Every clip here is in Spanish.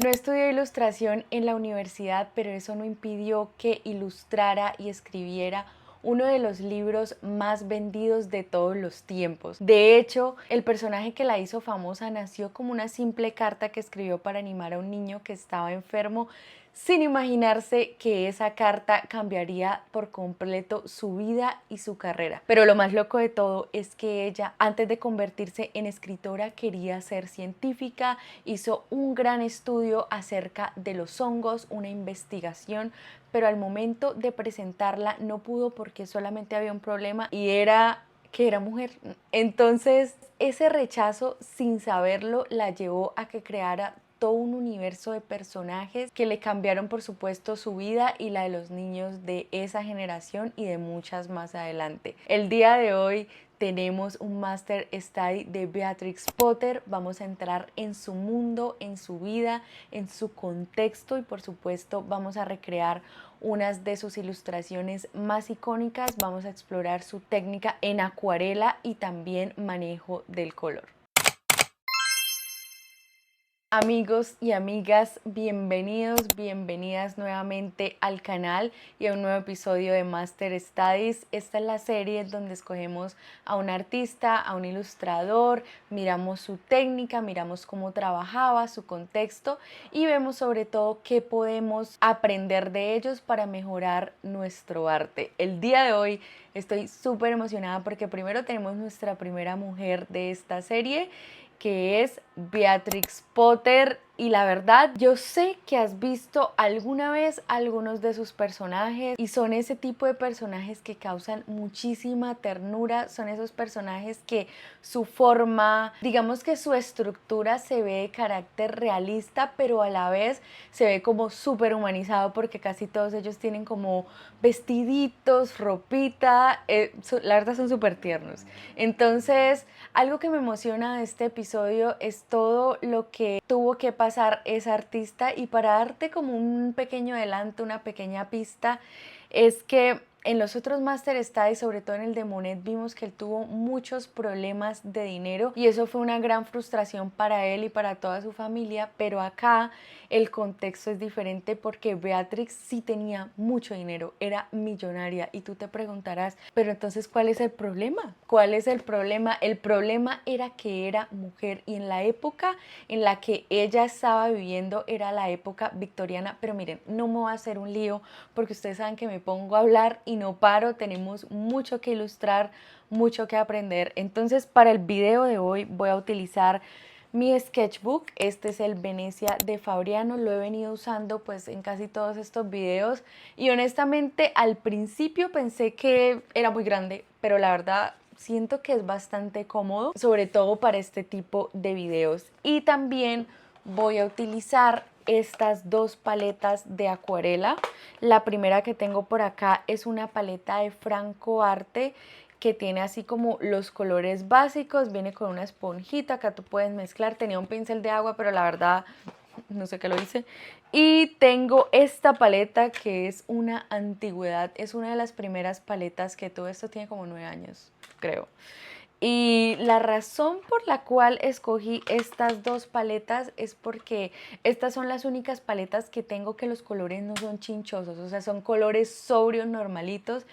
No estudió ilustración en la universidad, pero eso no impidió que ilustrara y escribiera uno de los libros más vendidos de todos los tiempos. De hecho, el personaje que la hizo famosa nació como una simple carta que escribió para animar a un niño que estaba enfermo, sin imaginarse que esa carta cambiaría por completo su vida y su carrera. Pero lo más loco de todo es que ella, antes de convertirse en escritora, quería ser científica, hizo un gran estudio acerca de los hongos, una investigación, pero al momento de presentarla no pudo porque solamente había un problema y era que era mujer. Entonces, ese rechazo, sin saberlo, la llevó a que creara todo un universo de personajes que le cambiaron, por supuesto, su vida y la de los niños de esa generación y de muchas más adelante. El día de hoy tenemos un Master Study de Beatrix Potter. Vamos a entrar en su mundo, en su vida, en su contexto y por supuesto vamos a recrear unas de sus ilustraciones más icónicas. Vamos a explorar su técnica en acuarela y también manejo del color. Amigos y amigas, bienvenidos, bienvenidas nuevamente al canal y a un nuevo episodio de Master Studies. Esta es la serie donde escogemos a un artista, a un ilustrador, miramos su técnica, miramos cómo trabajaba, su contexto y vemos sobre todo qué podemos aprender de ellos para mejorar nuestro arte. El día de hoy estoy súper emocionada porque primero tenemos nuestra primera mujer de esta serie, que es Beatrix Potter. Y la verdad, yo sé que has visto alguna vez algunos de sus personajes y son ese tipo de personajes que causan muchísima ternura, son esos personajes que su forma, digamos que su estructura se ve de carácter realista, pero a la vez se ve como súper humanizado porque casi todos ellos tienen como vestiditos, ropita, la verdad son súper tiernos. Entonces, algo que me emociona de este episodio es todo lo que tuvo que pasar esa artista, y para darte como un pequeño adelanto, una pequeña pista, es que en los otros Master Studies, sobre todo en el de Monet, vimos que él tuvo muchos problemas de dinero y eso fue una gran frustración para él y para toda su familia, pero acá el contexto es diferente porque Beatrix sí tenía mucho dinero, era millonaria, y tú te preguntarás, pero entonces ¿cuál es el problema? ¿Cuál es el problema? El problema era que era mujer y en la época en la que ella estaba viviendo era la época victoriana, pero miren, no me voy a hacer un lío porque ustedes saben que me pongo a hablar y no paro, tenemos mucho que ilustrar, mucho que aprender. Entonces, para el video de hoy voy a utilizar mi sketchbook. Este es el Venecia de Fabriano, lo he venido usando pues en casi todos estos videos y honestamente al principio pensé que era muy grande, pero la verdad siento que es bastante cómodo, sobre todo para este tipo de videos. Y también voy a utilizar estas dos paletas de acuarela. La primera que tengo por acá es una paleta de Franco Arte que tiene así como los colores básicos, viene con una esponjita, acá tú puedes mezclar, tenía un pincel de agua, pero la verdad no sé qué lo hice. Y tengo esta paleta que es una antigüedad, es una de las primeras paletas que tuve, esto tiene como 9 años, creo. Y la razón por la cual escogí estas dos paletas es porque estas son las únicas paletas que tengo que los colores no son chinchosos, o sea, son colores sobrios, normalitos,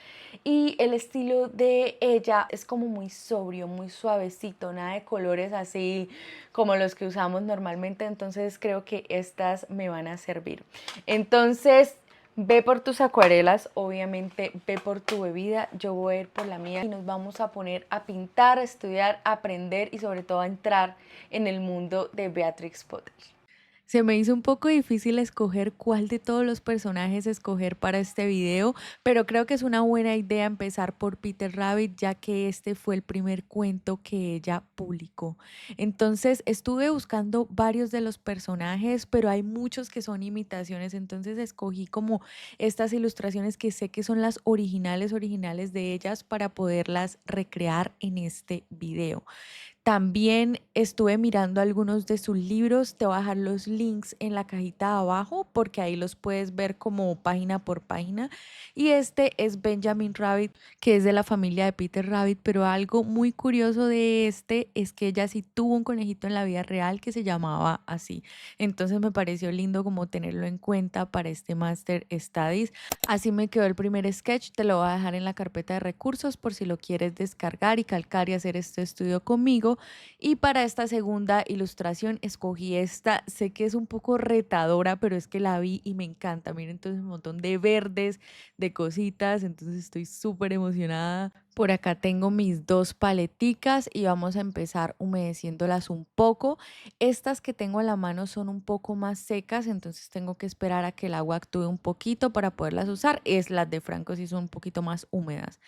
y el estilo de ella es como muy sobrio, muy suavecito, nada de colores así como los que usamos normalmente, entonces creo que estas me van a servir. Entonces, ve por tus acuarelas, obviamente ve por tu bebida, yo voy a ir por la mía y nos vamos a poner a pintar, a estudiar, a aprender y sobre todo a entrar en el mundo de Beatrix Potter. Se me hizo un poco difícil escoger cuál de todos los personajes escoger para este video, pero creo que es una buena idea empezar por Peter Rabbit, ya que este fue el primer cuento que ella publicó. Entonces estuve buscando varios de los personajes, pero hay muchos que son imitaciones, entonces escogí como estas ilustraciones que sé que son las originales de ellas para poderlas recrear en este video. También estuve mirando algunos de sus libros, te voy a dejar los links en la cajita de abajo porque ahí los puedes ver como página por página. Y este es Benjamin Rabbit, que es de la familia de Peter Rabbit, pero algo muy curioso de este es que ella sí tuvo un conejito en la vida real que se llamaba así. Entonces me pareció lindo como tenerlo en cuenta para este Master Studies. Así me quedó el primer sketch, te lo voy a dejar en la carpeta de recursos por si lo quieres descargar y calcar y hacer este estudio conmigo. Y para esta segunda ilustración escogí esta, sé que es un poco retadora, pero es que la vi y me encanta. Miren, entonces un montón de verdes, de cositas, entonces estoy súper emocionada. Por acá tengo mis dos paleticas y vamos a empezar humedeciéndolas un poco. Estas que tengo en la mano son un poco más secas, entonces tengo que esperar a que el agua actúe un poquito para poderlas usar. Es las de Franco sí son un poquito más húmedas.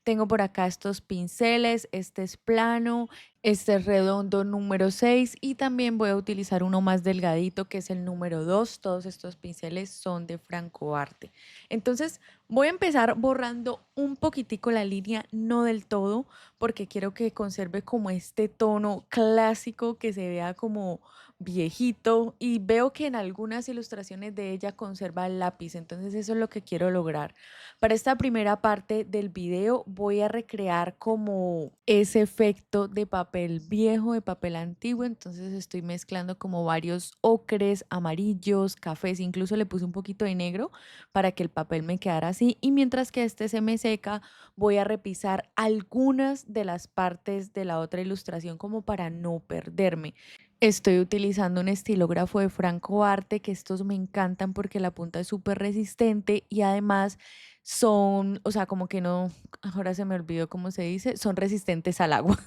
Tengo por acá estos pinceles, este es plano, este es redondo número 6 y también voy a utilizar uno más delgadito que es el número 2. Todos estos pinceles son de Franco Arte. Entonces voy a empezar borrando un poquitico la línea, no del todo, porque quiero que conserve como este tono clásico, que se vea como viejito y veo que en algunas ilustraciones de ella conserva el lápiz, entonces eso es lo que quiero lograr. Para esta primera parte del video voy a recrear como ese efecto de papel viejo, de papel antiguo, entonces estoy mezclando como varios ocres, amarillos, cafés, incluso le puse un poquito de negro para que el papel me quedara así y mientras que este se me seca voy a repisar algunas de las partes de la otra ilustración como para no perderme. Estoy utilizando un estilógrafo de Franco Arte, que estos me encantan porque la punta es súper resistente y además son, o sea, como que no, ahora se me olvidó cómo se dice, son resistentes al agua.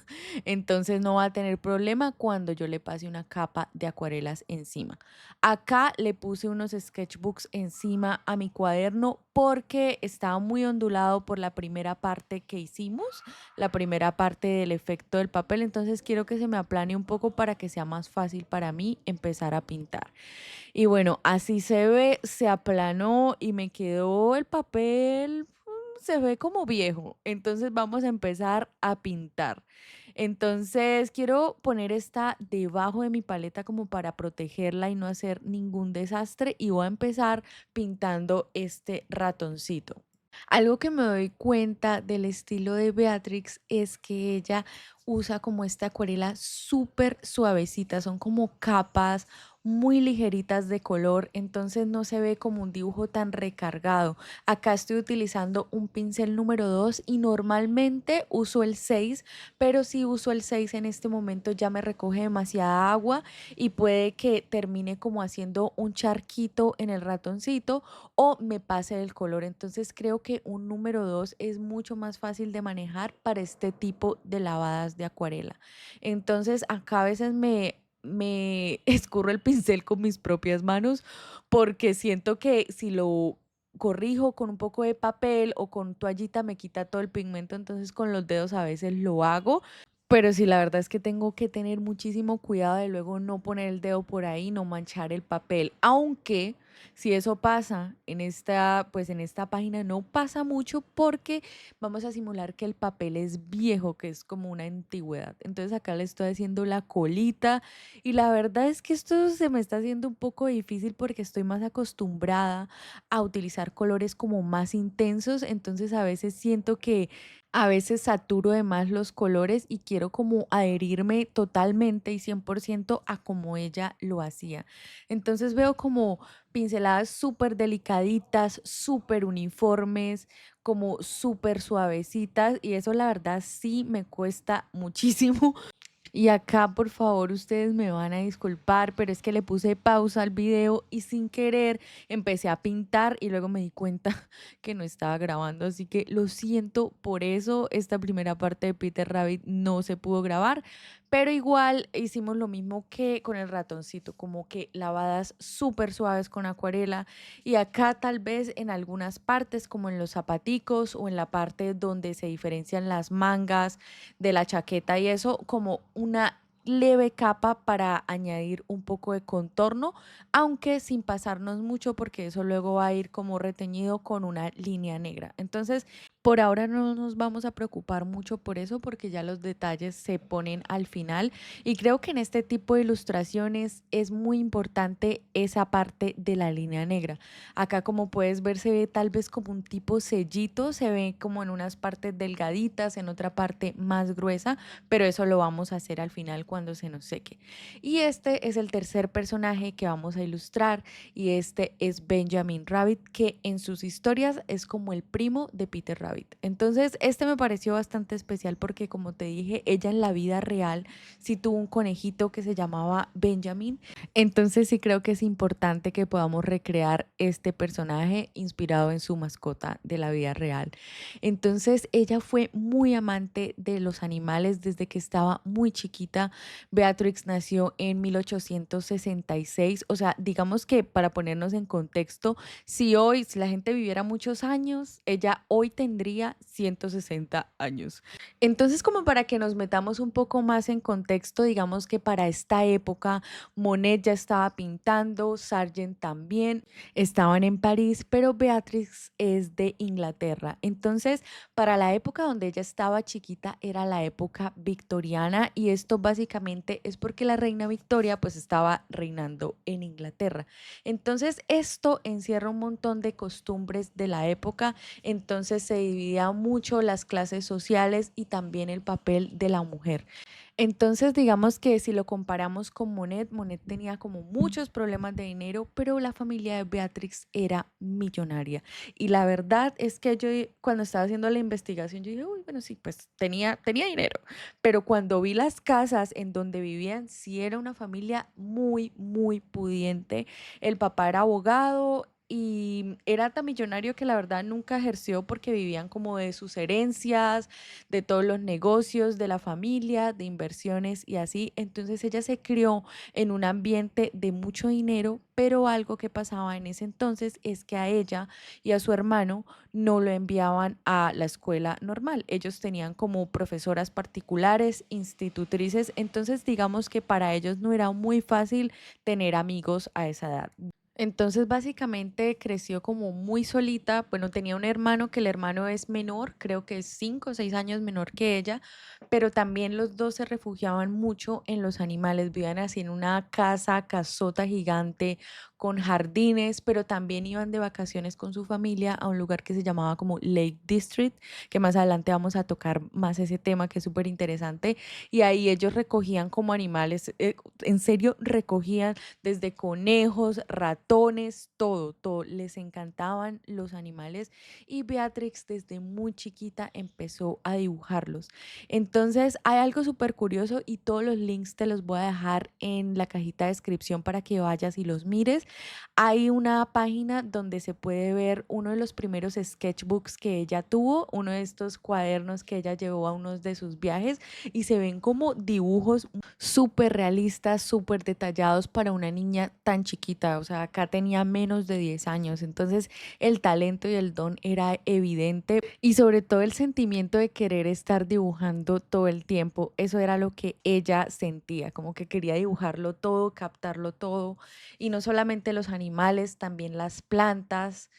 Entonces no va a tener problema cuando yo le pase una capa de acuarelas encima. Acá le puse unos sketchbooks encima a mi cuaderno porque estaba muy ondulado por la primera parte que hicimos, la primera parte del efecto del papel, entonces quiero que se me aplane un poco para que sea más fácil para mí empezar a pintar. Y bueno, así se ve, se aplanó y me quedó el papel, se ve como viejo. Entonces vamos a empezar a pintar. Entonces quiero poner esta debajo de mi paleta como para protegerla y no hacer ningún desastre y voy a empezar pintando este ratoncito. Algo que me doy cuenta del estilo de Beatrix es que ella usa como esta acuarela súper suavecita, son como capas muy ligeritas de color, entonces no se ve como un dibujo tan recargado. Acá estoy utilizando un pincel número 2 y normalmente uso el 6, pero si uso el 6 en este momento ya me recoge demasiada agua y puede que termine como haciendo un charquito en el ratoncito o me pase el color. Entonces creo que un número 2 es mucho más fácil de manejar para este tipo de lavadas de acuarela. Entonces acá a veces me escurro el pincel con mis propias manos porque siento que si lo corrijo con un poco de papel o con toallita me quita todo el pigmento, entonces con los dedos a veces lo hago, pero sí, la verdad es que tengo que tener muchísimo cuidado de luego no poner el dedo por ahí, no manchar el papel, aunque si eso pasa en esta, pues en esta página no pasa mucho porque vamos a simular que el papel es viejo, que es como una antigüedad. Entonces acá le estoy haciendo la colita y la verdad es que esto se me está haciendo un poco difícil porque estoy más acostumbrada a utilizar colores como más intensos, entonces a veces siento que a veces saturo de más los colores y quiero como adherirme totalmente y 100% a como ella lo hacía. Entonces veo como pinceladas súper delicaditas, súper uniformes, como súper suavecitas y eso la verdad sí me cuesta muchísimo. Y acá, por favor, ustedes me van a disculpar, pero es que le puse pausa al video y sin querer empecé a pintar y luego me di cuenta que no estaba grabando. Así que lo siento por eso. Esta primera parte de Peter Rabbit no se pudo grabar, pero igual hicimos lo mismo que con el ratoncito, como que lavadas súper suaves con acuarela. Y acá tal vez en algunas partes, como en los zapaticos o en la parte donde se diferencian las mangas de la chaqueta y eso como una leve capa para añadir un poco de contorno, aunque sin pasarnos mucho porque eso luego va a ir como reteñido con una línea negra. Entonces, por ahora no nos vamos a preocupar mucho por eso porque ya los detalles se ponen al final y creo que en este tipo de ilustraciones es muy importante esa parte de la línea negra. Acá como puedes ver se ve tal vez como un tipo sellito, se ve como en unas partes delgaditas, en otra parte más gruesa, pero eso lo vamos a hacer al final cuando se nos seque. Y este es el tercer personaje que vamos a ilustrar y este es Benjamin Rabbit, que en sus historias es como el primo de Peter Rabbit. Entonces, este me pareció bastante especial porque, como te dije, ella en la vida real sí tuvo un conejito que se llamaba Benjamin. Entonces, sí creo que es importante que podamos recrear este personaje inspirado en su mascota de la vida real. Entonces, ella fue muy amante de los animales desde que estaba muy chiquita. Beatrix nació en 1866, o sea, digamos que para ponernos en contexto, si la gente viviera muchos años, ella hoy tendría 160 años. Entonces, como para que nos metamos un poco más en contexto, digamos que para esta época Monet ya estaba pintando, Sargent también, estaban en París, pero Beatrix es de Inglaterra. Entonces, para la época donde ella estaba chiquita era la época victoriana y esto básicamente es porque la reina Victoria pues estaba reinando en Inglaterra. Entonces esto encierra un montón de costumbres de la época, entonces se dividía mucho las clases sociales y también el papel de la mujer. Entonces, digamos que si lo comparamos con Monet, Monet tenía como muchos problemas de dinero, pero la familia de Beatrix era millonaria. Y la verdad es que yo cuando estaba haciendo la investigación, yo dije, uy, bueno, sí, pues tenía dinero. Pero cuando vi las casas en donde vivían, sí era una familia muy, muy pudiente. El papá era abogado. Y era tan millonario que la verdad nunca ejerció porque vivían como de sus herencias, de todos los negocios de la familia, de inversiones y así. Entonces ella se crió en un ambiente de mucho dinero, pero algo que pasaba en ese entonces es que a ella y a su hermano no lo enviaban a la escuela normal. Ellos tenían como profesoras particulares, institutrices, entonces digamos que para ellos no era muy fácil tener amigos a esa edad. Entonces, básicamente creció como muy solita. Bueno, tenía un hermano que el hermano es menor, creo que es 5 o 6 años menor que ella, pero también los dos se refugiaban mucho en los animales. Vivían así en una casota gigante con jardines, pero también iban de vacaciones con su familia a un lugar que se llamaba como Lake District, que más adelante vamos a tocar más ese tema que es súper interesante. Y ahí ellos recogían como animales, en serio recogían desde conejos, ratones, todo, todo. Les encantaban los animales y Beatrix desde muy chiquita empezó a dibujarlos. Entonces hay algo súper curioso y todos los links te los voy a dejar en la cajita de descripción para que vayas y los mires. Hay una página donde se puede ver uno de los primeros sketchbooks que ella tuvo, uno de estos cuadernos que ella llevó a unos de sus viajes y se ven como dibujos súper realistas, súper detallados para una niña tan chiquita. O sea, acá tenía menos de 10 años, entonces el talento y el don era evidente y sobre todo el sentimiento de querer estar dibujando todo el tiempo. Eso era lo que ella sentía, como que quería dibujarlo todo, captarlo todo y no solamente los animales, también las plantas.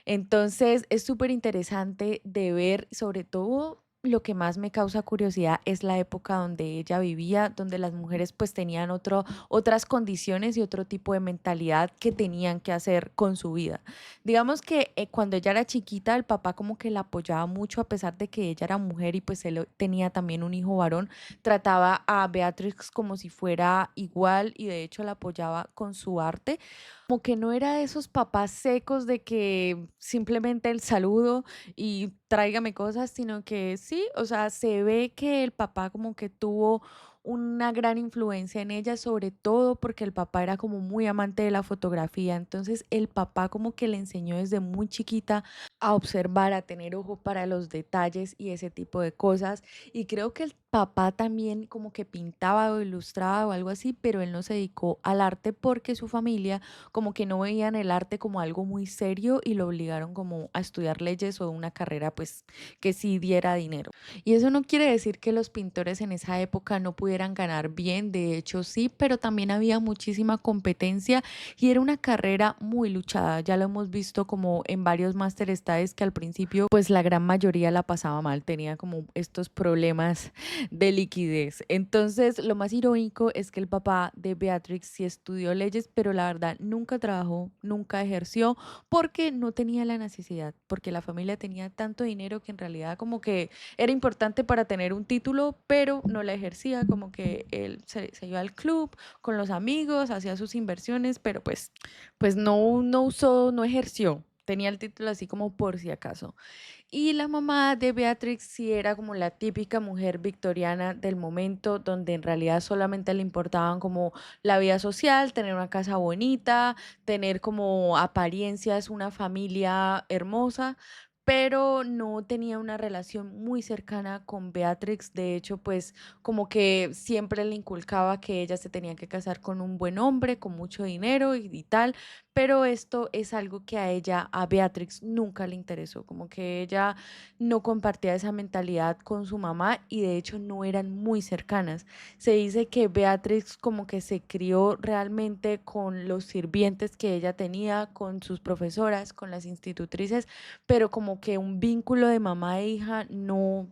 Entonces es súper interesante de ver, sobre todo lo que más me causa curiosidad es la época donde ella vivía, donde las mujeres pues tenían otras condiciones y otro tipo de mentalidad que tenían que hacer con su vida. Digamos que cuando ella era chiquita, el papá como que la apoyaba mucho a pesar de que ella era mujer y pues él tenía también un hijo varón, trataba a Beatrix como si fuera igual y de hecho la apoyaba con su arte. Como que no era de esos papás secos de que simplemente el saludo y tráigame cosas, sino que sí, o sea, se ve que el papá como que tuvo una gran influencia en ella, sobre todo porque el papá era como muy amante de la fotografía, entonces el papá como que le enseñó desde muy chiquita a observar, a tener ojo para los detalles y ese tipo de cosas, y creo que el papá también como que pintaba o ilustraba o algo así, pero él no se dedicó al arte porque su familia como que no veían el arte como algo muy serio y lo obligaron como a estudiar leyes o una carrera pues que sí diera dinero. Y eso no quiere decir que los pintores en esa época no pudieran pudieran ganar bien, de hecho sí, pero también había muchísima competencia y era una carrera muy luchada. Ya lo hemos visto como en varios Master Studies que al principio pues la gran mayoría la pasaba mal, tenía como estos problemas de liquidez. Entonces, lo más irónico es que el papá de Beatrix sí estudió leyes, pero la verdad nunca trabajó, nunca ejerció porque no tenía la necesidad, porque la familia tenía tanto dinero que en realidad como que era importante para tener un título, pero no la ejercía, como que él se iba al club con los amigos, hacía sus inversiones, pero pues no usó, no ejerció. Tenía el título así como por si acaso. Y la mamá de Beatrix sí era como la típica mujer victoriana del momento, donde en realidad solamente le importaban como la vida social, tener una casa bonita, tener como apariencias, una familia hermosa, pero no tenía una relación muy cercana con Beatrix. De hecho, pues como que siempre le inculcaba que ella se tenía que casar con un buen hombre, con mucho dinero y tal, pero esto es algo que a ella, a Beatrix, nunca le interesó, como que ella no compartía esa mentalidad con su mamá y de hecho no eran muy cercanas. Se dice que Beatrix como que se crió realmente con los sirvientes que ella tenía, con sus profesoras, con las institutrices, pero como que un vínculo de mamá e hija no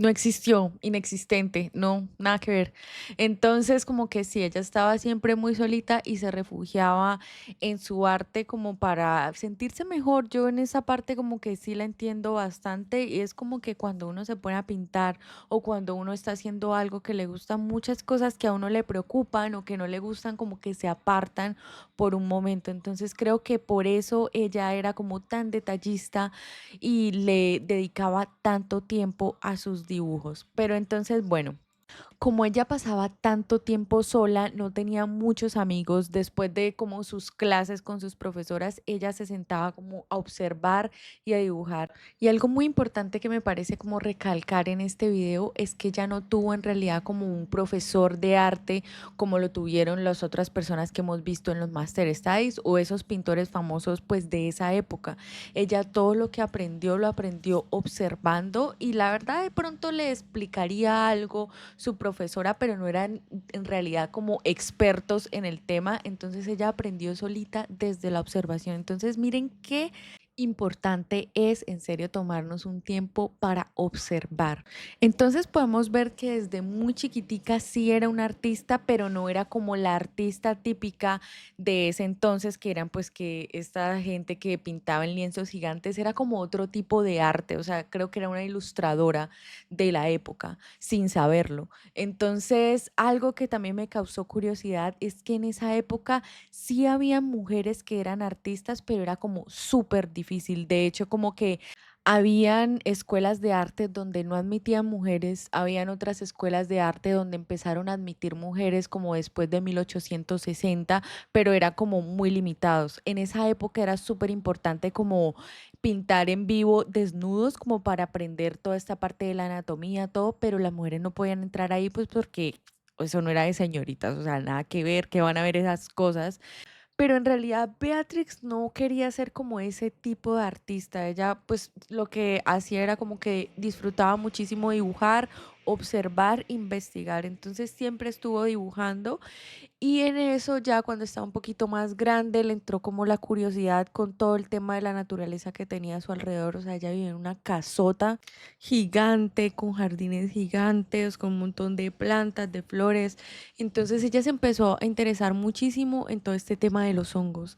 existió, inexistente, no, nada que ver. Entonces, como que sí, ella estaba siempre muy solita y se refugiaba en su arte como para sentirse mejor. Yo en esa parte como que sí la entiendo bastante y es como que cuando uno se pone a pintar o cuando uno está haciendo algo que le gustan muchas cosas que a uno le preocupan o que no le gustan, como que se apartan por un momento. Entonces creo que por eso ella era como tan detallista y le dedicaba tanto tiempo a sus dibujos. Pero entonces, bueno, como ella pasaba tanto tiempo sola, no tenía muchos amigos, después de como sus clases con sus profesoras, ella se sentaba como a observar y a dibujar. Y algo muy importante que me parece como recalcar en este video es que ella no tuvo en realidad como un profesor de arte como lo tuvieron las otras personas que hemos visto en los Master Studies o esos pintores famosos pues de esa época. Ella todo lo que aprendió lo aprendió observando y la verdad de pronto le explicaría algo su profesora, pero no eran en realidad como expertos en el tema, entonces ella aprendió solita desde la observación. Entonces miren qué importante es en serio tomarnos un tiempo para observar. Entonces podemos ver que desde muy chiquitica sí era una artista, pero no era como la artista típica de ese entonces, que eran pues que esta gente que pintaba en lienzos gigantes, era como otro tipo de arte, o sea, creo que era una ilustradora de la época, sin saberlo. Entonces, algo que también me causó curiosidad es que en esa época sí había mujeres que eran artistas, pero era como súper difícil. De hecho, como que habían escuelas de arte donde no admitían mujeres, habían otras escuelas de arte donde empezaron a admitir mujeres como después de 1860, pero era como muy limitados. En esa época era súper importante como pintar en vivo desnudos como para aprender toda esta parte de la anatomía, todo, pero las mujeres no podían entrar ahí pues porque eso no era de señoritas, o sea, nada que ver, que van a ver esas cosas. Pero en realidad Beatrix no quería ser como ese tipo de artista. Ella pues lo que hacía era como que disfrutaba muchísimo dibujar, observar, investigar. Entonces siempre estuvo dibujando y en eso ya cuando estaba un poquito más grande le entró como la curiosidad con todo el tema de la naturaleza que tenía a su alrededor. O sea, ella vivía en una casota gigante, con jardines gigantes, con un montón de plantas, de flores. Entonces ella se empezó a interesar muchísimo en todo este tema de los hongos.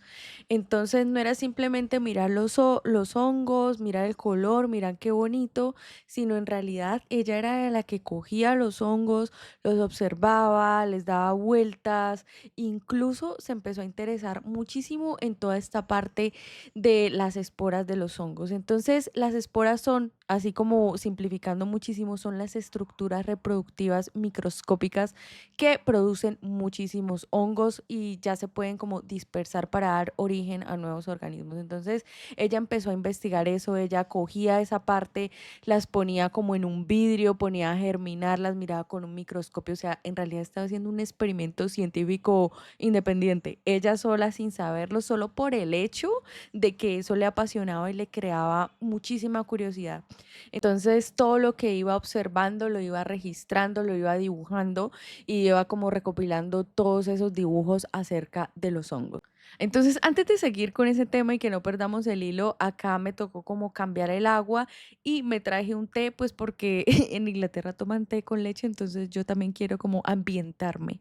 Entonces no era simplemente mirar los hongos, mirar el color, mirar qué bonito, sino en realidad ella era la que cogía los hongos, los observaba, les daba vueltas, incluso se empezó a interesar muchísimo en toda esta parte de las esporas de los hongos. Entonces, las esporas son, así como simplificando muchísimo, son las estructuras reproductivas microscópicas que producen muchísimos hongos y ya se pueden como dispersar para dar origen a nuevos organismos. Entonces, ella empezó a investigar eso, ella cogía esa parte, las ponía como en un vidrio, ponía a germinar, las miraba con un microscopio, o sea, en realidad estaba haciendo un experimento científico científico independiente, ella sola sin saberlo, solo por el hecho de que eso le apasionaba y le creaba muchísima curiosidad. Entonces todo lo que iba observando lo iba registrando, lo iba dibujando y iba como recopilando todos esos dibujos acerca de los hongos. Entonces, antes de seguir con ese tema y que no perdamos el hilo, acá me tocó como cambiar el agua y me traje un té, pues porque en Inglaterra toman té con leche, entonces yo también quiero como ambientarme.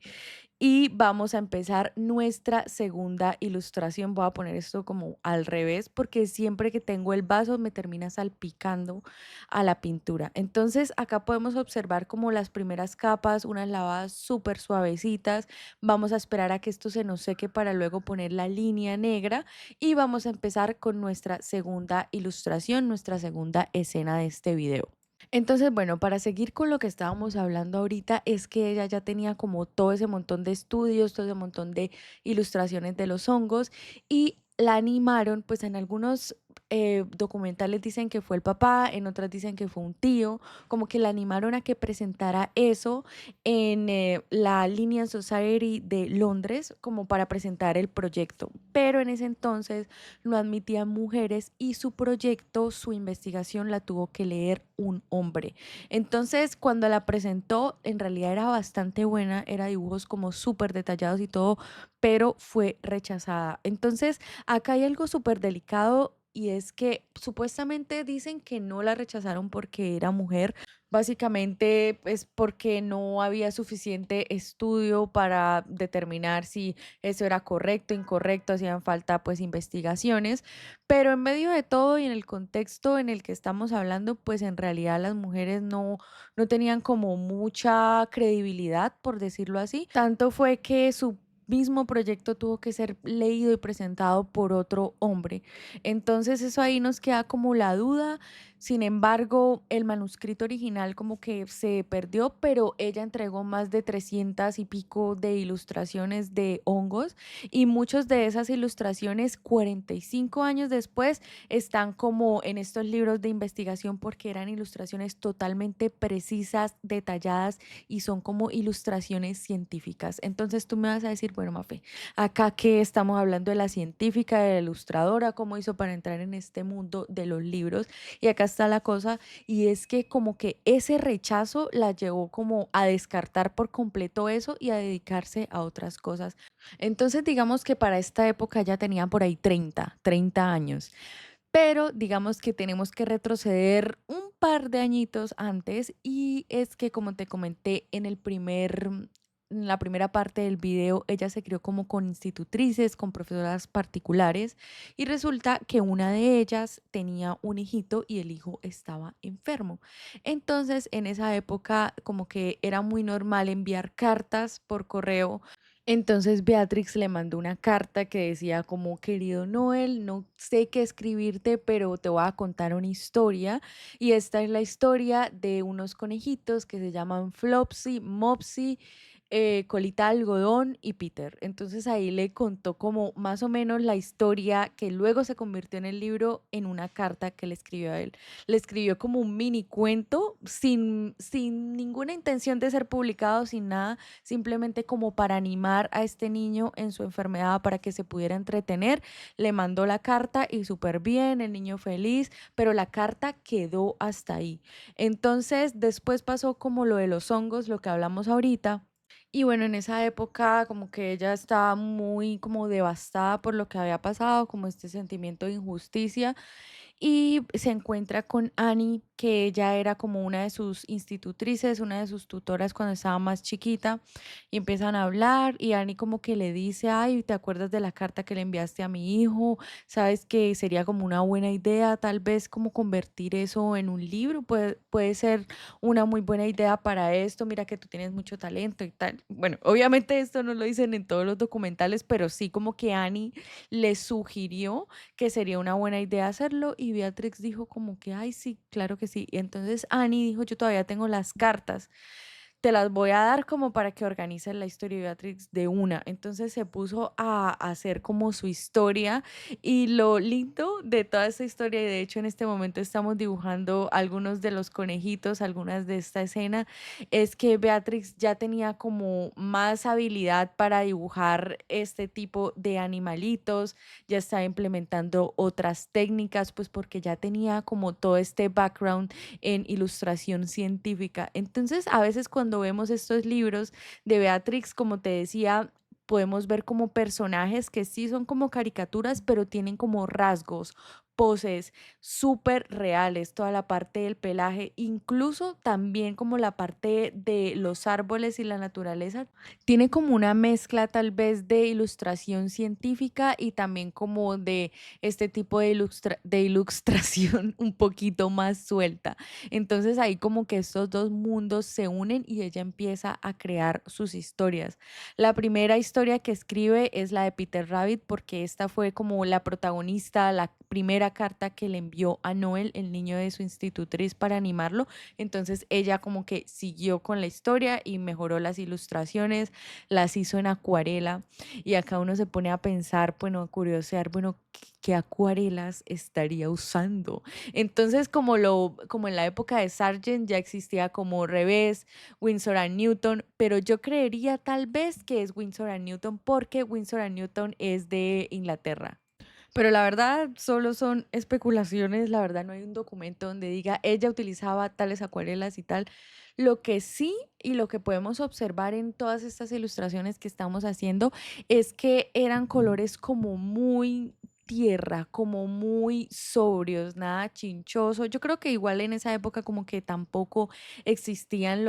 Y vamos a empezar nuestra segunda ilustración. Voy a poner esto como al revés porque siempre que tengo el vaso me termina salpicando a la pintura. Entonces acá podemos observar como las primeras capas, unas lavadas súper suavecitas. Vamos a esperar a que esto se nos seque para luego poner la línea negra y vamos a empezar con nuestra segunda ilustración, nuestra segunda escena de este video. Entonces, bueno, para seguir con lo que estábamos hablando ahorita, es que ella ya tenía como todo ese montón de estudios, todo ese montón de ilustraciones de los hongos y la animaron, pues en algunos documentales dicen que fue el papá, en otras dicen que fue un tío, como que la animaron a que presentara eso en la Linnean Society de Londres, como para presentar el proyecto. Pero en ese entonces no admitían mujeres y su proyecto, su investigación la tuvo que leer un hombre. Entonces, cuando la presentó, en realidad era bastante buena, era dibujos como súper detallados y todo, pero fue rechazada. Entonces, acá hay algo súper delicado y es que supuestamente dicen que no la rechazaron porque era mujer. Básicamente es porque no había suficiente estudio para determinar si eso era correcto, incorrecto, hacían falta pues investigaciones, pero en medio de todo y en el contexto en el que estamos hablando, pues en realidad las mujeres no tenían como mucha credibilidad, por decirlo así. Tanto fue que su mismo proyecto tuvo que ser leído y presentado por otro hombre. Entonces eso ahí nos queda como la duda. Sin embargo, el manuscrito original como que se perdió, pero ella entregó más de 300 y pico de ilustraciones de hongos y muchas de esas ilustraciones 45 años después están como en estos libros de investigación porque eran ilustraciones totalmente precisas, detalladas y son como ilustraciones científicas. Entonces tú me vas a decir, bueno, Mafe, acá que estamos hablando de la científica, de la ilustradora, cómo hizo para entrar en este mundo de los libros. Y acá está la cosa, y es que como que ese rechazo la llevó como a descartar por completo eso y a dedicarse a otras cosas. Entonces, digamos que para esta época ya tenía por ahí 30 años. Pero digamos que tenemos que retroceder un par de añitos antes y es que como te comenté en la primera parte del video, ella se crió como con institutrices, con profesoras particulares y resulta que una de ellas tenía un hijito y el hijo estaba enfermo. Entonces en esa época como que era muy normal enviar cartas por correo. Entonces Beatrix le mandó una carta que decía como, querido Noel, no sé qué escribirte, pero te voy a contar una historia. Y esta es la historia de unos conejitos que se llaman Flopsy, Mopsy, Colita de Algodón y Peter. Entonces ahí le contó como más o menos la historia que luego se convirtió en el libro en una carta que le escribió a él. Le escribió como un mini cuento sin ninguna intención de ser publicado, sin nada, simplemente como para animar a este niño en su enfermedad para que se pudiera entretener. Le mandó la carta y súper bien, el niño feliz, pero la carta quedó hasta ahí. Entonces, después pasó como lo de los hongos, lo que hablamos ahorita. Y bueno, en esa época como que ella estaba muy como devastada por lo que había pasado, como este sentimiento de injusticia y se encuentra con Annie, que ella era como una de sus institutrices, una de sus tutoras cuando estaba más chiquita, y empiezan a hablar y Annie como que le dice, ay, ¿te acuerdas de la carta que le enviaste a mi hijo? ¿Sabes que sería como una buena idea tal vez como convertir eso en un libro? Puede ser una muy buena idea para esto, mira que tú tienes mucho talento y tal. Bueno, obviamente esto no lo dicen en todos los documentales, pero sí como que Annie le sugirió que sería una buena idea hacerlo y Beatrix dijo como que, ay, sí, claro que sí. Y entonces Annie dijo, yo todavía tengo las cartas. te las voy a dar como para que organices la historia de Beatrix de una. Entonces se puso a hacer como su historia y lo lindo de toda esta historia, y de hecho en este momento estamos dibujando algunos de los conejitos, algunas de esta escena, es que Beatrix ya tenía como más habilidad para dibujar este tipo de animalitos, ya estaba implementando otras técnicas, pues porque ya tenía como todo este background en ilustración científica. Entonces, a veces cuando vemos estos libros de Beatrix, como te decía, podemos ver como personajes que sí son como caricaturas, pero tienen como rasgos, poses súper reales, toda la parte del pelaje, incluso también como la parte de los árboles y la naturaleza, tiene como una mezcla tal vez de ilustración científica y también como de este tipo de, de ilustración un poquito más suelta. Entonces ahí como que estos dos mundos se unen y ella empieza a crear sus historias. La primera historia que escribe es la de Peter Rabbit porque esta fue como la protagonista, la primera carta que le envió a Noel, el niño de su institutriz, para animarlo. Entonces ella como que siguió con la historia y mejoró las ilustraciones, las hizo en acuarela y acá uno se pone a pensar, bueno, a curiosear, bueno, ¿qué acuarelas estaría usando? Entonces, como en la época de Sargent ya existía como Revés, Winsor and Newton, pero yo creería tal vez que es Winsor and Newton porque Winsor and Newton es de Inglaterra. Pero la verdad solo son especulaciones, la verdad no hay un documento donde diga ella utilizaba tales acuarelas y tal. Lo que sí y lo que podemos observar en todas estas ilustraciones que estamos haciendo es que eran colores como muy tierra, como muy sobrios, nada chinchoso. Yo creo que igual en esa época como que tampoco existían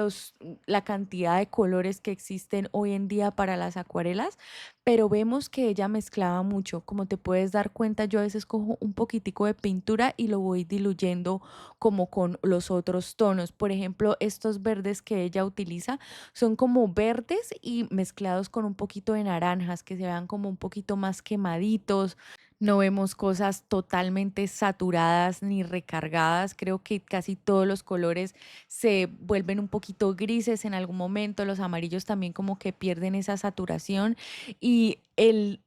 la cantidad de colores que existen hoy en día para las acuarelas, pero vemos que ella mezclaba mucho. Como te puedes dar cuenta, yo a veces cojo un poquitico de pintura y lo voy diluyendo como con los otros tonos. Por ejemplo, estos verdes que ella utiliza son como verdes y mezclados con un poquito de naranjas que se vean como un poquito más quemaditos. No vemos cosas totalmente saturadas ni recargadas. Creo que casi todos los colores se vuelven un poquito grises en algún momento. Los amarillos también como que pierden esa saturación. Y el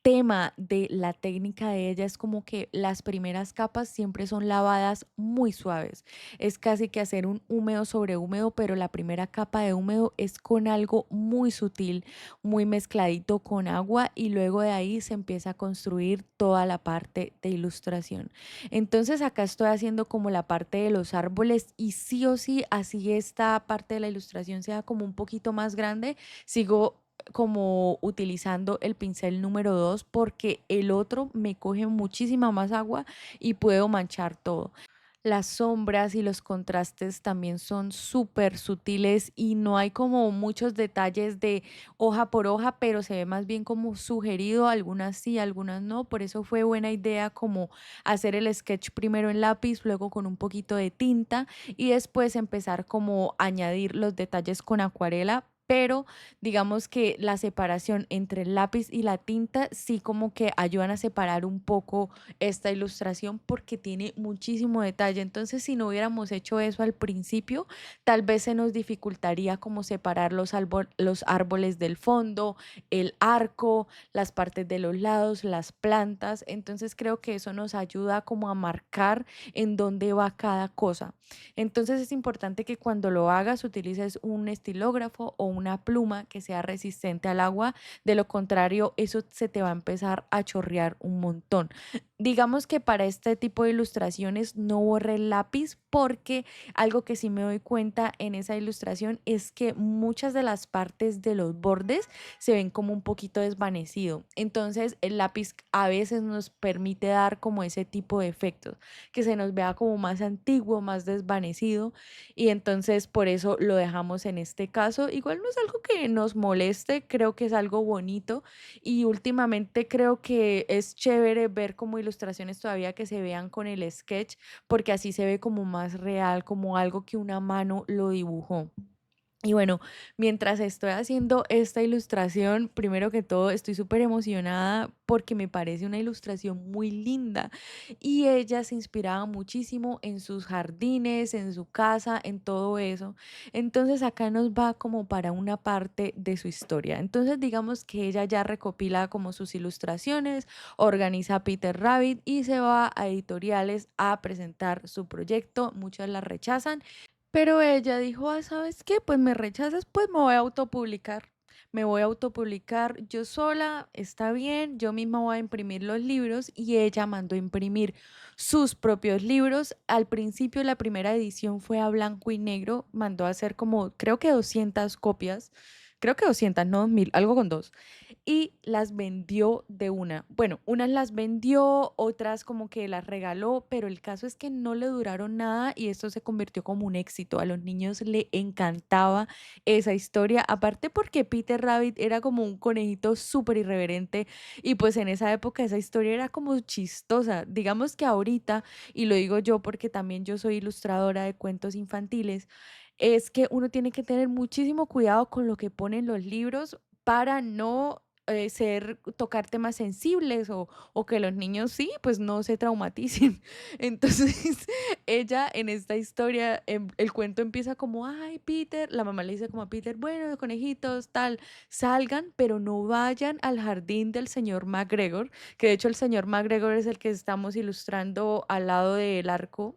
tema de la técnica de ella es como que las primeras capas siempre son lavadas muy suaves. Es casi que hacer un húmedo sobre húmedo, pero la primera capa de húmedo es con algo muy sutil, muy mezcladito con agua y luego de ahí se empieza a construir toda la parte de ilustración. Entonces acá estoy haciendo como la parte de los árboles y sí o sí, así esta parte de la ilustración sea como un poquito más grande, sigo como utilizando el pincel número 2 porque el otro me coge muchísima más agua y puedo manchar todo. Las sombras y los contrastes también son súper sutiles y no hay como muchos detalles de hoja por hoja, pero se ve más bien como sugerido, algunas sí, algunas no. Por eso fue buena idea como hacer el sketch primero en lápiz, luego con un poquito de tinta y después empezar como a añadir los detalles con acuarela. Pero digamos que la separación entre el lápiz y la tinta sí como que ayudan a separar un poco esta ilustración porque tiene muchísimo detalle. Entonces, si no hubiéramos hecho eso al principio, tal vez se nos dificultaría como separar los árboles del fondo, el arco, las partes de los lados, las plantas. Entonces, creo que eso nos ayuda como a marcar en dónde va cada cosa. Entonces, es importante que cuando lo hagas utilices un estilógrafo o una pluma que sea resistente al agua. De lo contrario, eso se te va a empezar a chorrear un montón. Digamos que para este tipo de ilustraciones no borré el lápiz porque algo que sí me doy cuenta en esa ilustración es que muchas de las partes de los bordes se ven como un poquito desvanecido. Entonces el lápiz a veces nos permite dar como ese tipo de efectos, que se nos vea como más antiguo, más desvanecido y entonces por eso lo dejamos en este caso. Igual no es algo que nos moleste, creo que es algo bonito y últimamente creo que es chévere ver como ilustraciones todavía que se vean con el sketch, porque así se ve como más real, como algo que una mano lo dibujó. Y bueno, mientras estoy haciendo esta ilustración, primero que todo estoy súper emocionada porque me parece una ilustración muy linda y ella se inspiraba muchísimo en sus jardines, en su casa, en todo eso. Entonces acá nos va como para una parte de su historia. Entonces digamos que ella ya recopila como sus ilustraciones, organiza Peter Rabbit y se va a editoriales a presentar su proyecto. Muchas la rechazan, pero ella dijo: "Ah, ¿sabes qué? Pues me rechazas, pues me voy a autopublicar. Me voy a autopublicar yo sola, está bien, yo misma voy a imprimir los libros", y ella mandó a imprimir sus propios libros. Al principio, la primera edición fue a blanco y negro, mandó a hacer como, creo que 200 copias, creo que 200, no 1000, algo con 2 y las vendió de una. Bueno, unas las vendió, otras como que las regaló, pero el caso es que no le duraron nada y esto se convirtió como un éxito. A los niños le encantaba esa historia, aparte porque Peter Rabbit era como un conejito súper irreverente y pues en esa época esa historia era como chistosa. Digamos que ahorita, y lo digo yo porque también yo soy ilustradora de cuentos infantiles, es que uno tiene que tener muchísimo cuidado con lo que pone en los libros para no tocar temas sensibles o que los niños sí, pues no se traumaticen. Entonces, ella en esta historia, el cuento empieza como, ay, Peter, la mamá le dice como a Peter, bueno, conejitos, tal, salgan, pero no vayan al jardín del señor McGregor, que de hecho el señor McGregor es el que estamos ilustrando al lado del arco,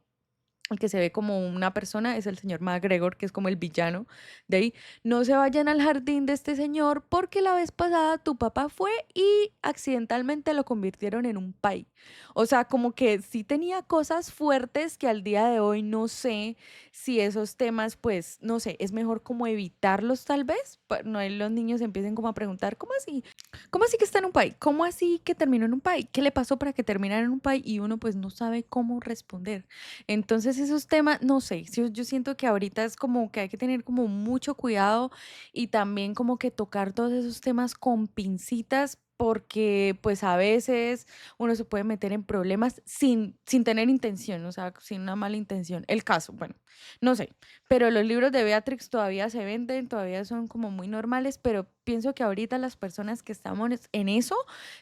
el que se ve como una persona es el señor McGregor, que es como el villano de ahí. No se vayan al jardín de este señor porque la vez pasada tu papá fue y accidentalmente lo convirtieron en un pay. O sea, como que sí tenía cosas fuertes que al día de hoy no sé si esos temas, pues, no sé, es mejor como evitarlos tal vez. No los niños empiecen como a preguntar, ¿cómo así? ¿Cómo así que está en un pay? ¿Cómo así que terminó en un pay? ¿Qué le pasó para que terminara en un pay? Y uno pues no sabe cómo responder. Entonces esos temas, no sé, yo siento que ahorita es como que hay que tener como mucho cuidado y también como que tocar todos esos temas con pincitas porque pues a veces uno se puede meter en problemas sin tener intención, o sea, sin una mala intención. El caso, bueno, no sé, pero los libros de Beatrix todavía se venden, todavía son como muy normales, pero pienso que ahorita las personas que estamos en eso,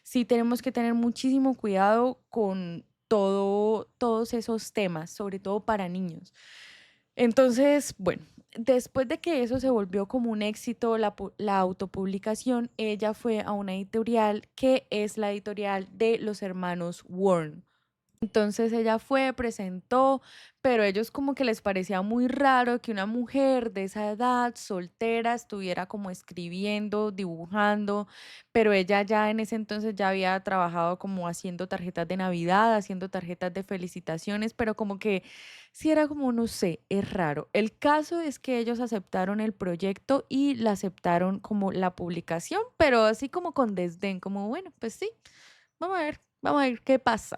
sí tenemos que tener muchísimo cuidado con todos esos temas, sobre todo para niños. Entonces, bueno, después de que eso se volvió como un éxito, la autopublicación, ella fue a una editorial que es la editorial de los hermanos Warren. Entonces ella fue, presentó, pero ellos como que les parecía muy raro que una mujer de esa edad, soltera, estuviera como escribiendo, dibujando, pero ella ya en ese entonces ya había trabajado como haciendo tarjetas de Navidad, haciendo tarjetas de felicitaciones, pero como que sí era como, no sé, es raro. El caso es que ellos aceptaron el proyecto y la aceptaron como la publicación, pero así como con desdén, como, bueno, pues sí, vamos a ver qué pasa.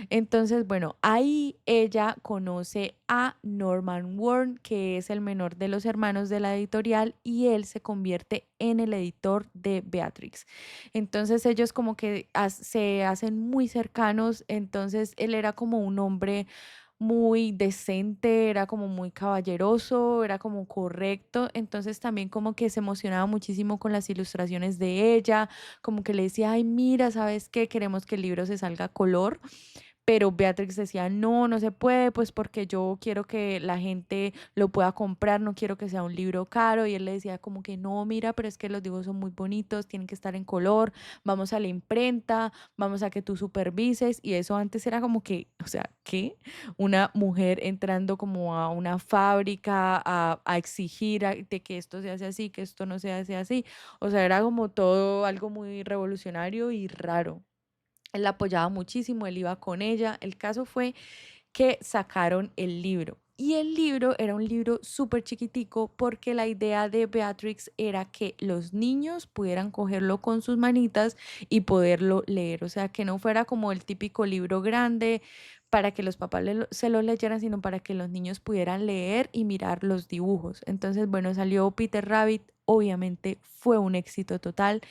Entonces, bueno, ahí ella conoce a Norman Warren, que es el menor de los hermanos de la editorial, y él se convierte en el editor de Beatrix. Entonces ellos como que se hacen muy cercanos, entonces él era como un hombre muy decente, era como muy caballeroso, era como correcto, entonces también como que se emocionaba muchísimo con las ilustraciones de ella, como que le decía, ay, mira, ¿sabes qué? Queremos que el libro se salga a color. Pero Beatrix decía, no, no se puede, pues porque yo quiero que la gente lo pueda comprar, no quiero que sea un libro caro. Y él le decía como que no, mira, pero es que los dibujos son muy bonitos, tienen que estar en color, vamos a la imprenta, vamos a que tú supervises. Y eso antes era como que, o sea, ¿qué? Una mujer entrando como a una fábrica a exigir de que esto se hace así, que esto no se hace así. O sea, era como todo algo muy revolucionario y raro. Él la apoyaba muchísimo, él iba con ella. El caso fue que sacaron el libro. Y el libro era un libro súper chiquitico porque la idea de Beatrix era que los niños pudieran cogerlo con sus manitas y poderlo leer. O sea, que no fuera como el típico libro grande para que los papás se lo leyeran, sino para que los niños pudieran leer y mirar los dibujos. Entonces, bueno, salió Peter Rabbit. Obviamente fue un éxito total.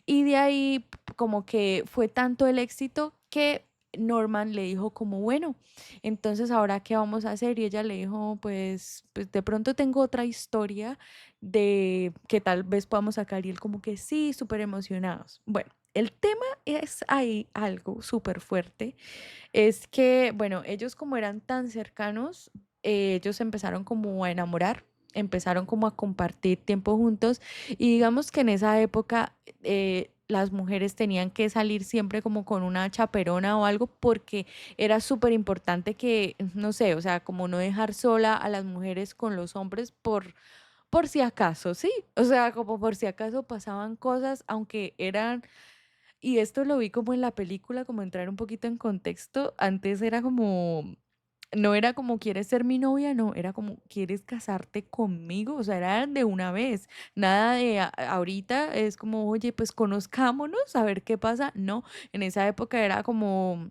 Y de ahí como que fue tanto el éxito que Norman le dijo como, bueno, entonces ahora qué vamos a hacer, y ella le dijo, pues de pronto tengo otra historia de que tal vez podamos sacar, y él como que sí, súper emocionados. Bueno, el tema es ahí algo súper fuerte, es que, bueno, ellos como eran tan cercanos, ellos empezaron como a enamorar, empezaron como a compartir tiempo juntos, y digamos que en esa época las mujeres tenían que salir siempre como con una chaperona o algo, porque era súper importante que, no sé, o sea, como no dejar sola a las mujeres con los hombres por si acaso, sí, o sea, como por si acaso pasaban cosas, aunque eran, y esto lo vi como en la película, como entrar un poquito en contexto. Antes era como, no era como quieres ser mi novia, no, era como quieres casarte conmigo, o sea, era de una vez. Nada de ahorita es como, oye, pues conozcámonos, a ver qué pasa. No, en esa época era como,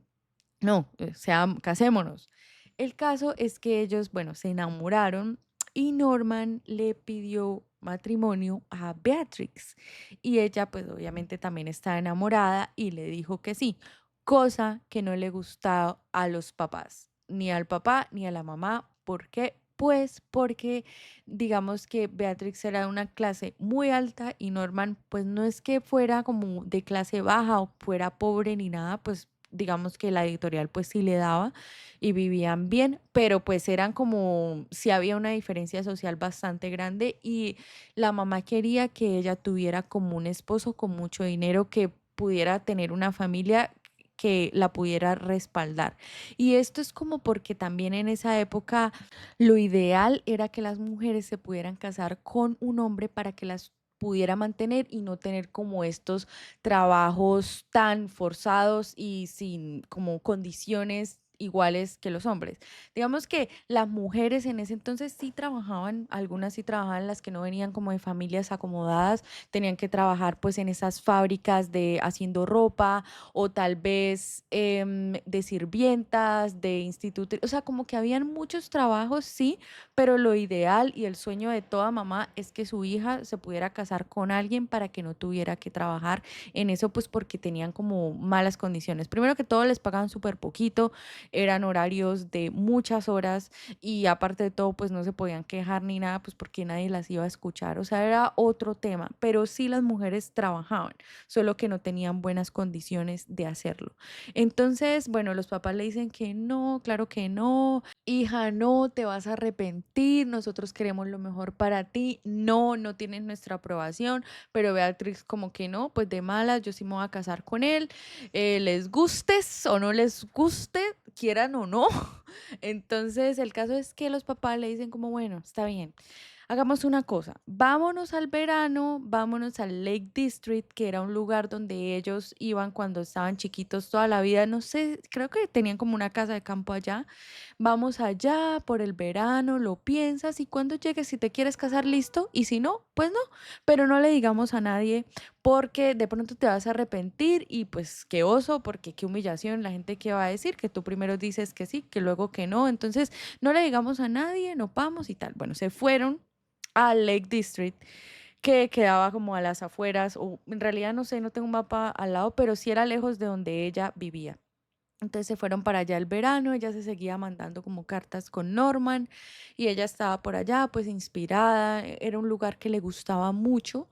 no, o sea, casémonos. El caso es que ellos, bueno, se enamoraron y Norman le pidió matrimonio a Beatrix, y ella pues obviamente también estaba enamorada y le dijo que sí, cosa que no le gustaba a los papás, ni al papá ni a la mamá. ¿Por qué? Pues porque digamos que Beatrix era de una clase muy alta y Norman pues no es que fuera como de clase baja o fuera pobre ni nada, pues digamos que la editorial pues sí le daba y vivían bien, pero pues eran como, sí había una diferencia social bastante grande, y la mamá quería que ella tuviera como un esposo con mucho dinero, que pudiera tener una familia que la pudiera respaldar. Y esto es como porque también en esa época lo ideal era que las mujeres se pudieran casar con un hombre para que las pudiera mantener y no tener como estos trabajos tan forzados y sin como condiciones iguales que los hombres. Digamos que las mujeres en ese entonces sí trabajaban, algunas sí trabajaban, las que no venían como de familias acomodadas, tenían que trabajar pues en esas fábricas de haciendo ropa, o tal vez de sirvientas, de instituto, o sea, como que habían muchos trabajos, sí, pero lo ideal y el sueño de toda mamá es que su hija se pudiera casar con alguien para que no tuviera que trabajar en eso, pues porque tenían como malas condiciones. Primero que todo les pagaban súper poquito, eran horarios de muchas horas, y aparte de todo pues no se podían quejar ni nada, pues porque nadie las iba a escuchar, o sea, era otro tema, pero sí las mujeres trabajaban, solo que no tenían buenas condiciones de hacerlo. Entonces, bueno, los papás le dicen que no, claro que no, hija, no, te vas a arrepentir, nosotros queremos lo mejor para ti, no, no tienes nuestra aprobación, pero Beatriz como que no, pues de malas, yo sí me voy a casar con él, les gustes o no les guste, quieran o no. Entonces, el caso es que los papás le dicen como, bueno, está bien, hagamos una cosa, vámonos al verano, vámonos al Lake District, que era un lugar donde ellos iban cuando estaban chiquitos toda la vida, no sé, creo que tenían como una casa de campo allá. Vamos allá por el verano, lo piensas, y cuando llegues, si te quieres casar, listo, y si no, pues no, pero no le digamos a nadie, porque de pronto te vas a arrepentir, y pues qué oso, porque qué humillación, la gente que va a decir que tú primero dices que sí, que luego que no, entonces no le digamos a nadie, no vamos y tal. Bueno, se fueron al Lake District, que quedaba como a las afueras, o en realidad no sé, no tengo un mapa al lado, pero sí era lejos de donde ella vivía. Entonces se fueron para allá el verano, ella se seguía mandando como cartas con Norman, y ella estaba por allá pues inspirada, era un lugar que le gustaba mucho,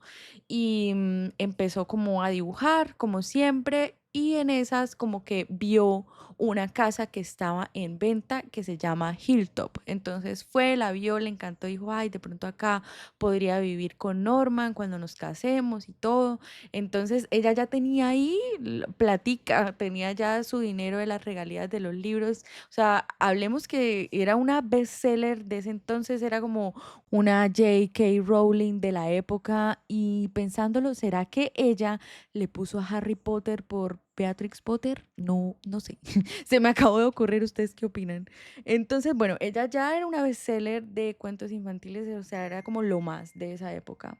y empezó como a dibujar como siempre, y en esas como que vio una casa que estaba en venta que se llama Hilltop. Entonces fue, la vio, le encantó, dijo, ay, de pronto acá podría vivir con Norman cuando nos casemos y todo. Entonces ella ya tenía ahí platica, tenía ya su dinero de las regalías de los libros. O sea, hablemos que era una bestseller de ese entonces, era como una J.K. Rowling de la época. Y pensándolo, ¿será que ella le puso a Harry Potter por Beatrix Potter? No, no sé. Se me acabó de ocurrir, ¿ustedes qué opinan? Entonces, bueno, ella ya era una bestseller de cuentos infantiles, o sea, era como lo más de esa época.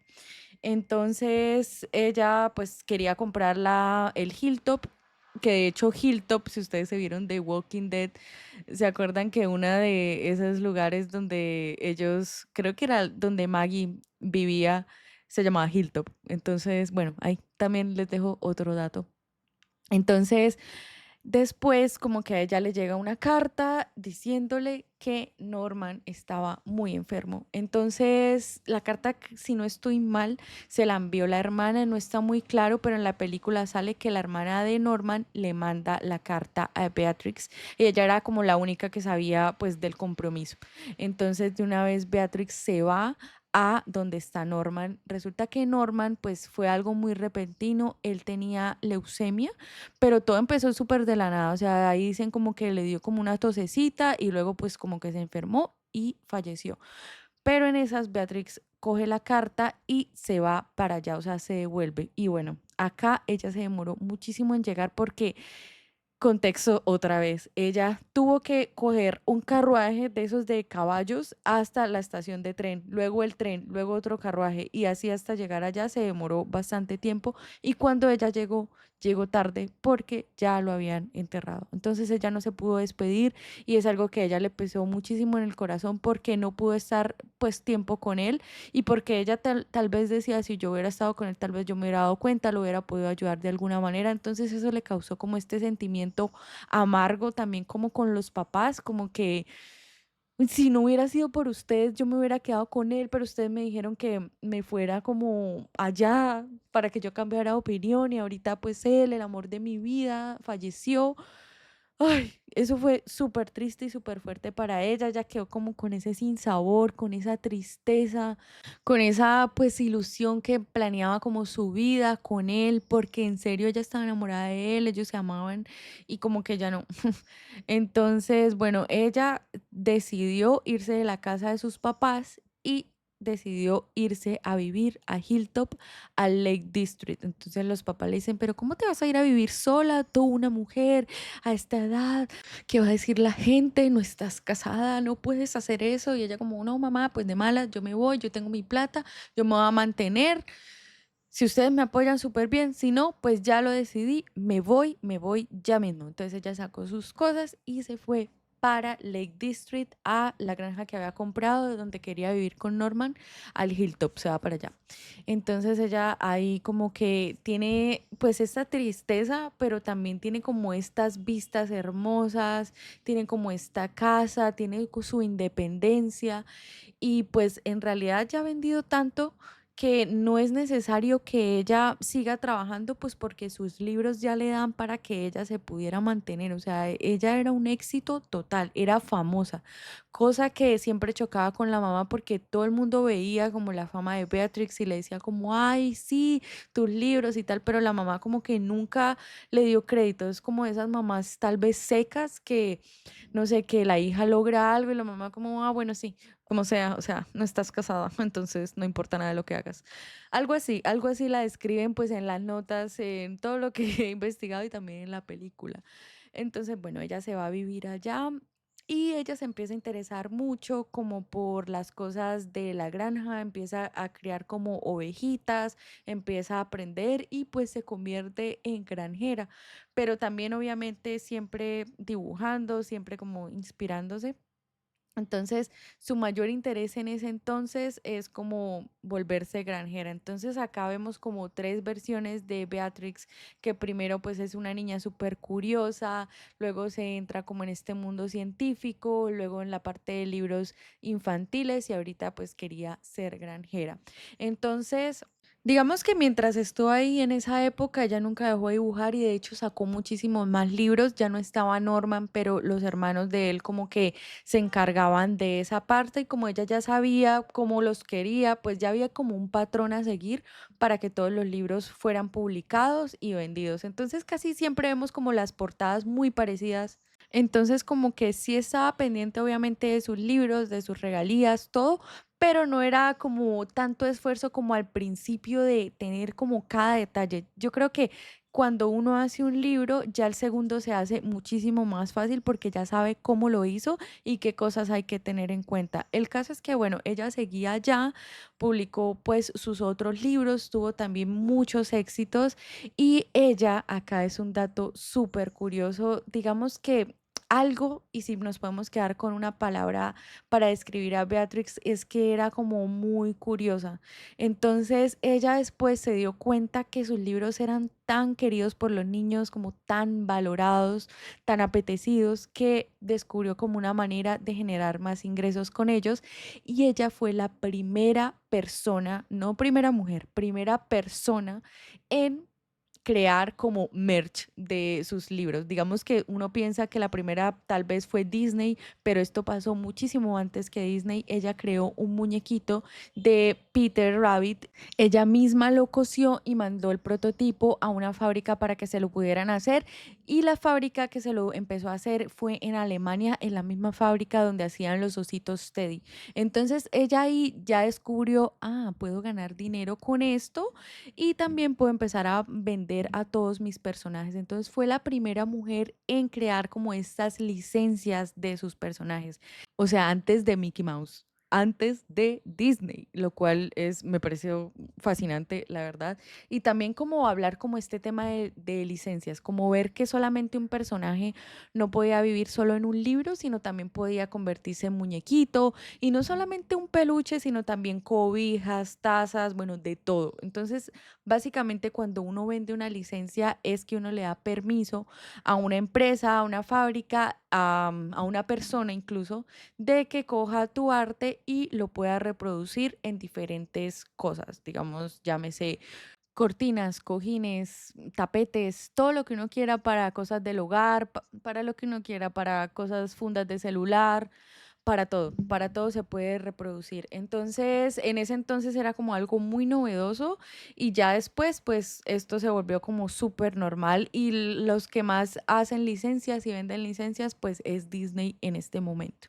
Entonces ella pues quería comprar el Hilltop, que de hecho Hilltop, si ustedes se vieron de Walking Dead, se acuerdan que una de esos lugares donde ellos, creo que era donde Maggie vivía, se llamaba Hilltop. Entonces, bueno, ahí también les dejo otro dato. Entonces, Después, como que a ella le llega una carta diciéndole que Norman estaba muy enfermo. Entonces, la carta, si no estoy mal, se la envió la hermana, no está muy claro, pero en la película sale que la hermana de Norman le manda la carta a Beatrix y ella era como la única que sabía pues del compromiso. Entonces, de una vez Beatrix se va a donde está Norman. Resulta que Norman pues fue algo muy repentino, él tenía leucemia, pero todo empezó súper de la nada, o sea, ahí dicen como que le dio como una tosecita y luego pues como que se enfermó y falleció. Pero en esas Beatrix coge la carta y se va para allá, o sea, se devuelve. Y bueno, acá ella se demoró muchísimo en llegar porque contexto otra vez. Ella tuvo que coger un carruaje de esos de caballos hasta la estación de tren, luego el tren, luego otro carruaje y así hasta llegar allá se demoró bastante tiempo y cuando ella llegó, llegó tarde porque ya lo habían enterrado. Entonces ella no se pudo despedir y es algo que a ella le pesó muchísimo en el corazón porque no pudo estar pues tiempo con él y porque ella tal vez decía, si yo hubiera estado con él, tal vez yo me hubiera dado cuenta, lo hubiera podido ayudar de alguna manera. Entonces eso le causó como este sentimiento amargo también como con los papás, como que si no hubiera sido por ustedes, yo me hubiera quedado con él, pero ustedes me dijeron que me fuera como allá para que yo cambiara de opinión y ahorita pues él, el amor de mi vida, falleció. Ay, eso fue súper triste y súper fuerte para ella, ella quedó como con ese sinsabor, con esa tristeza, con esa pues ilusión que planeaba como su vida con él, porque en serio ella estaba enamorada de él, ellos se amaban y como que ya no. Entonces, bueno, ella decidió irse de la casa de sus papás y decidió irse a vivir a Hilltop, al Lake District. Entonces los papás le dicen, pero ¿cómo te vas a ir a vivir sola, tú, una mujer, a esta edad? ¿Qué va a decir la gente? No estás casada, no puedes hacer eso. Y ella como, no, mamá, pues de malas, yo me voy, yo tengo mi plata, yo me voy a mantener. Si ustedes me apoyan súper bien, si no, pues ya lo decidí, me voy ya mismo. Entonces ella sacó sus cosas y se fue para Lake District, a la granja que había comprado, de donde quería vivir con Norman, al Hilltop, se va para allá. Entonces ella ahí como que tiene pues esta tristeza, pero también tiene como estas vistas hermosas, tiene como esta casa, tiene su independencia y pues en realidad ya ha vendido tanto que no es necesario que ella siga trabajando, pues porque sus libros ya le dan para que ella se pudiera mantener. O sea, ella era un éxito total, era famosa, cosa que siempre chocaba con la mamá porque todo el mundo veía como la fama de Beatrix y le decía como, ay, sí, tus libros y tal, pero la mamá como que nunca le dio crédito. Es como esas mamás tal vez secas que, no sé, que la hija logra algo y la mamá como, ah, bueno, sí, como sea, o sea, no estás casada, entonces no importa nada de lo que hagas. Algo así la describen pues en las notas, en todo lo que he investigado y también en la película. Entonces, bueno, ella se va a vivir allá y ella se empieza a interesar mucho como por las cosas de la granja, empieza a criar como ovejitas, empieza a aprender y pues se convierte en granjera, pero también obviamente siempre dibujando, siempre como inspirándose. Entonces, su mayor interés en ese entonces es como volverse granjera. Entonces, acá vemos como tres versiones de Beatrix, que primero pues es una niña súper curiosa, luego se entra como en este mundo científico, luego en la parte de libros infantiles y ahorita pues quería ser granjera. Entonces, digamos que mientras estuvo ahí en esa época, ella nunca dejó de dibujar y de hecho sacó muchísimos más libros. Ya no estaba Norman, pero los hermanos de él como que se encargaban de esa parte y como ella ya sabía cómo los quería, pues ya había como un patrón a seguir para que todos los libros fueran publicados y vendidos. Entonces casi siempre vemos como las portadas muy parecidas. Entonces como que sí estaba pendiente obviamente de sus libros, de sus regalías, todo, pero no era como tanto esfuerzo como al principio de tener como cada detalle. Yo creo que cuando uno hace un libro, ya el segundo se hace muchísimo más fácil porque ya sabe cómo lo hizo y qué cosas hay que tener en cuenta. El caso es que, bueno, ella seguía ya, publicó pues sus otros libros, tuvo también muchos éxitos y ella, acá es un dato súper curioso, digamos que algo, y si nos podemos quedar con una palabra para describir a Beatrix, es que era como muy curiosa. Entonces, ella después se dio cuenta que sus libros eran tan queridos por los niños, como tan valorados, tan apetecidos, que descubrió como una manera de generar más ingresos con ellos. Y ella fue la primera persona, no primera mujer, primera persona en crear como merch de sus libros. Digamos que uno piensa que la primera tal vez fue Disney, pero esto pasó muchísimo antes que Disney. Ella creó un muñequito de Peter Rabbit. Ella misma lo cosió y mandó el prototipo a una fábrica para que se lo pudieran hacer. Y la fábrica que se lo empezó a hacer fue en Alemania, en la misma fábrica donde hacían los ositos Teddy. Entonces ella ahí ya descubrió, puedo ganar dinero con esto y también puedo empezar a vender a todos mis personajes. Entonces fue la primera mujer en crear como estas licencias de sus personajes. O sea, antes de Mickey Mouse, antes de Disney, lo cual me pareció fascinante, la verdad. Y también como hablar como este tema de licencias, como ver que solamente un personaje no podía vivir solo en un libro, sino también podía convertirse en muñequito, y no solamente un peluche, sino también cobijas, tazas, bueno, de todo. Entonces, básicamente cuando uno vende una licencia es que uno le da permiso a una empresa, a una fábrica, a una persona incluso, de que coja tu arte y lo pueda reproducir en diferentes cosas, digamos, llámese cortinas, cojines, tapetes, todo lo que uno quiera para cosas del hogar, para lo que uno quiera, para cosas, fundas de celular, para todo se puede reproducir. Entonces, en ese entonces era como algo muy novedoso, y ya después, pues esto se volvió como súper normal, y los que más hacen licencias y venden licencias, pues es Disney en este momento.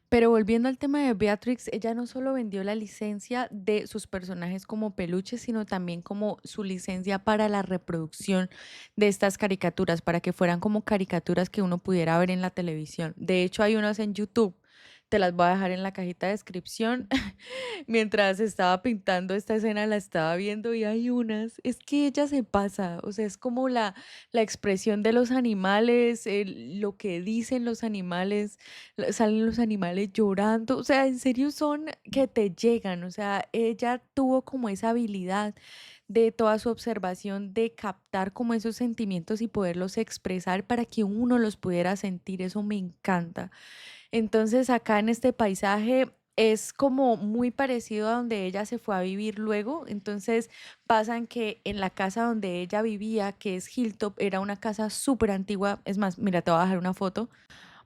Pero volviendo al tema de Beatrix, ella no solo vendió la licencia de sus personajes como peluches, sino también como su licencia para la reproducción de estas caricaturas, para que fueran como caricaturas que uno pudiera ver en la televisión. De hecho, hay unas en YouTube. Te las voy a dejar en la cajita de descripción. Mientras estaba pintando esta escena, la estaba viendo, y hay unas, es que ella se pasa, o sea, es como la expresión de los animales, lo que dicen los animales, salen los animales llorando, o sea, en serio son que te llegan, o sea, ella tuvo como esa habilidad de toda su observación de captar como esos sentimientos y poderlos expresar para que uno los pudiera sentir, eso me encanta. Entonces, acá en este paisaje es como muy parecido a donde ella se fue a vivir luego. Entonces, pasan que en la casa donde ella vivía, que es Hilltop, era una casa súper antigua. Es más, mira, te voy a dejar una foto.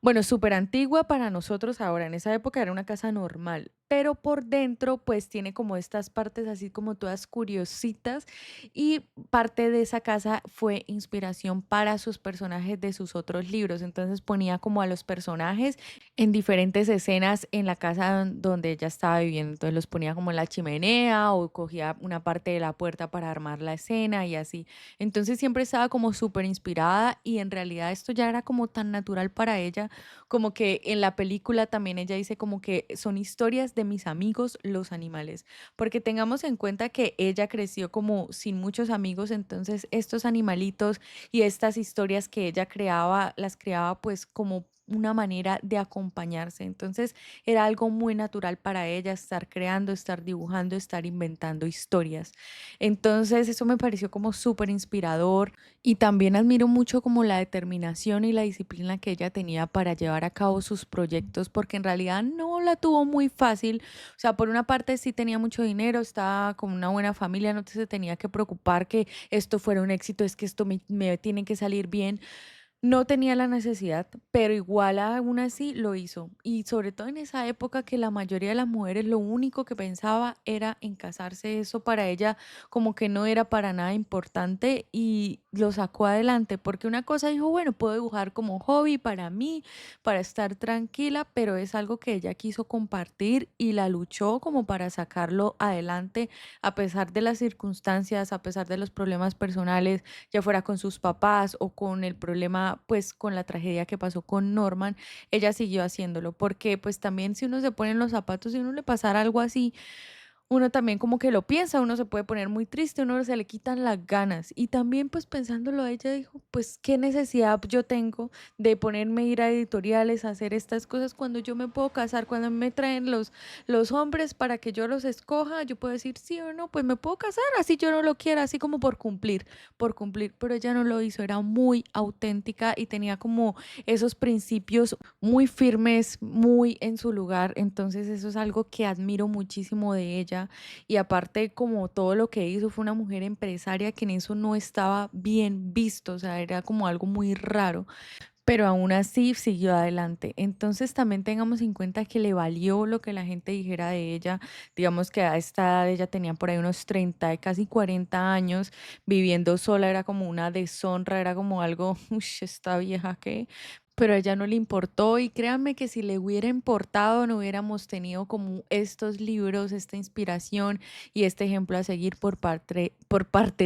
Bueno, súper antigua para nosotros ahora, en esa época era una casa normal, pero por dentro pues tiene como estas partes así como todas curiositas, y parte de esa casa fue inspiración para sus personajes de sus otros libros. Entonces ponía como a los personajes en diferentes escenas en la casa donde ella estaba viviendo. Entonces los ponía como en la chimenea, o cogía una parte de la puerta para armar la escena y así. Entonces siempre estaba como súper inspirada, y en realidad esto ya era como tan natural para ella, como que en la película también ella dice como que son historias de mis amigos los animales, porque tengamos en cuenta que ella creció como sin muchos amigos. Entonces estos animalitos y estas historias que ella creaba, las creaba pues como una manera de acompañarse. Entonces era algo muy natural para ella estar creando, estar dibujando, estar inventando historias. Entonces eso me pareció como súper inspirador, y también admiro mucho como la determinación y la disciplina que ella tenía para llevar a cabo sus proyectos, porque en realidad no la tuvo muy fácil. O sea, por una parte sí tenía mucho dinero, estaba con una buena familia, no se tenía que preocupar que esto fuera un éxito, es que esto me tiene que salir bien. No tenía la necesidad, pero igual aún así lo hizo. Y sobre todo en esa época que la mayoría de las mujeres lo único que pensaba era en casarse, eso para ella como que no era para nada importante, y lo sacó adelante, porque una cosa dijo, bueno, puedo dibujar como hobby para mí, para estar tranquila, pero es algo que ella quiso compartir y la luchó como para sacarlo adelante a pesar de las circunstancias, a pesar de los problemas personales, ya fuera con sus papás o con el problema, pues con la tragedia que pasó con Norman. Ella siguió haciéndolo, porque pues también si uno se pone en los zapatos, si uno le pasara algo así, uno también como que lo piensa, uno se puede poner muy triste, uno se le quitan las ganas. Y también pues pensándolo, ella dijo, pues qué necesidad yo tengo de ponerme a ir a editoriales a hacer estas cosas cuando yo me puedo casar, cuando me traen los hombres para que yo los escoja, yo puedo decir sí o no, pues me puedo casar, así yo no lo quiera, así como por cumplir, pero ella no lo hizo, era muy auténtica y tenía como esos principios muy firmes, muy en su lugar, entonces eso es algo que admiro muchísimo de ella y aparte como todo lo que hizo fue una mujer empresaria que en eso no estaba bien visto, o sea, era como algo muy raro, pero aún así siguió adelante. Entonces también tengamos en cuenta que le valió lo que la gente dijera de ella. Digamos que a esta edad ella tenía por ahí unos 30, casi 40 años, viviendo sola, era como una deshonra, era como algo, uy, esta vieja que... Pero a ella no le importó y créanme que si le hubiera importado no hubiéramos tenido como estos libros, esta inspiración y este ejemplo a seguir por parte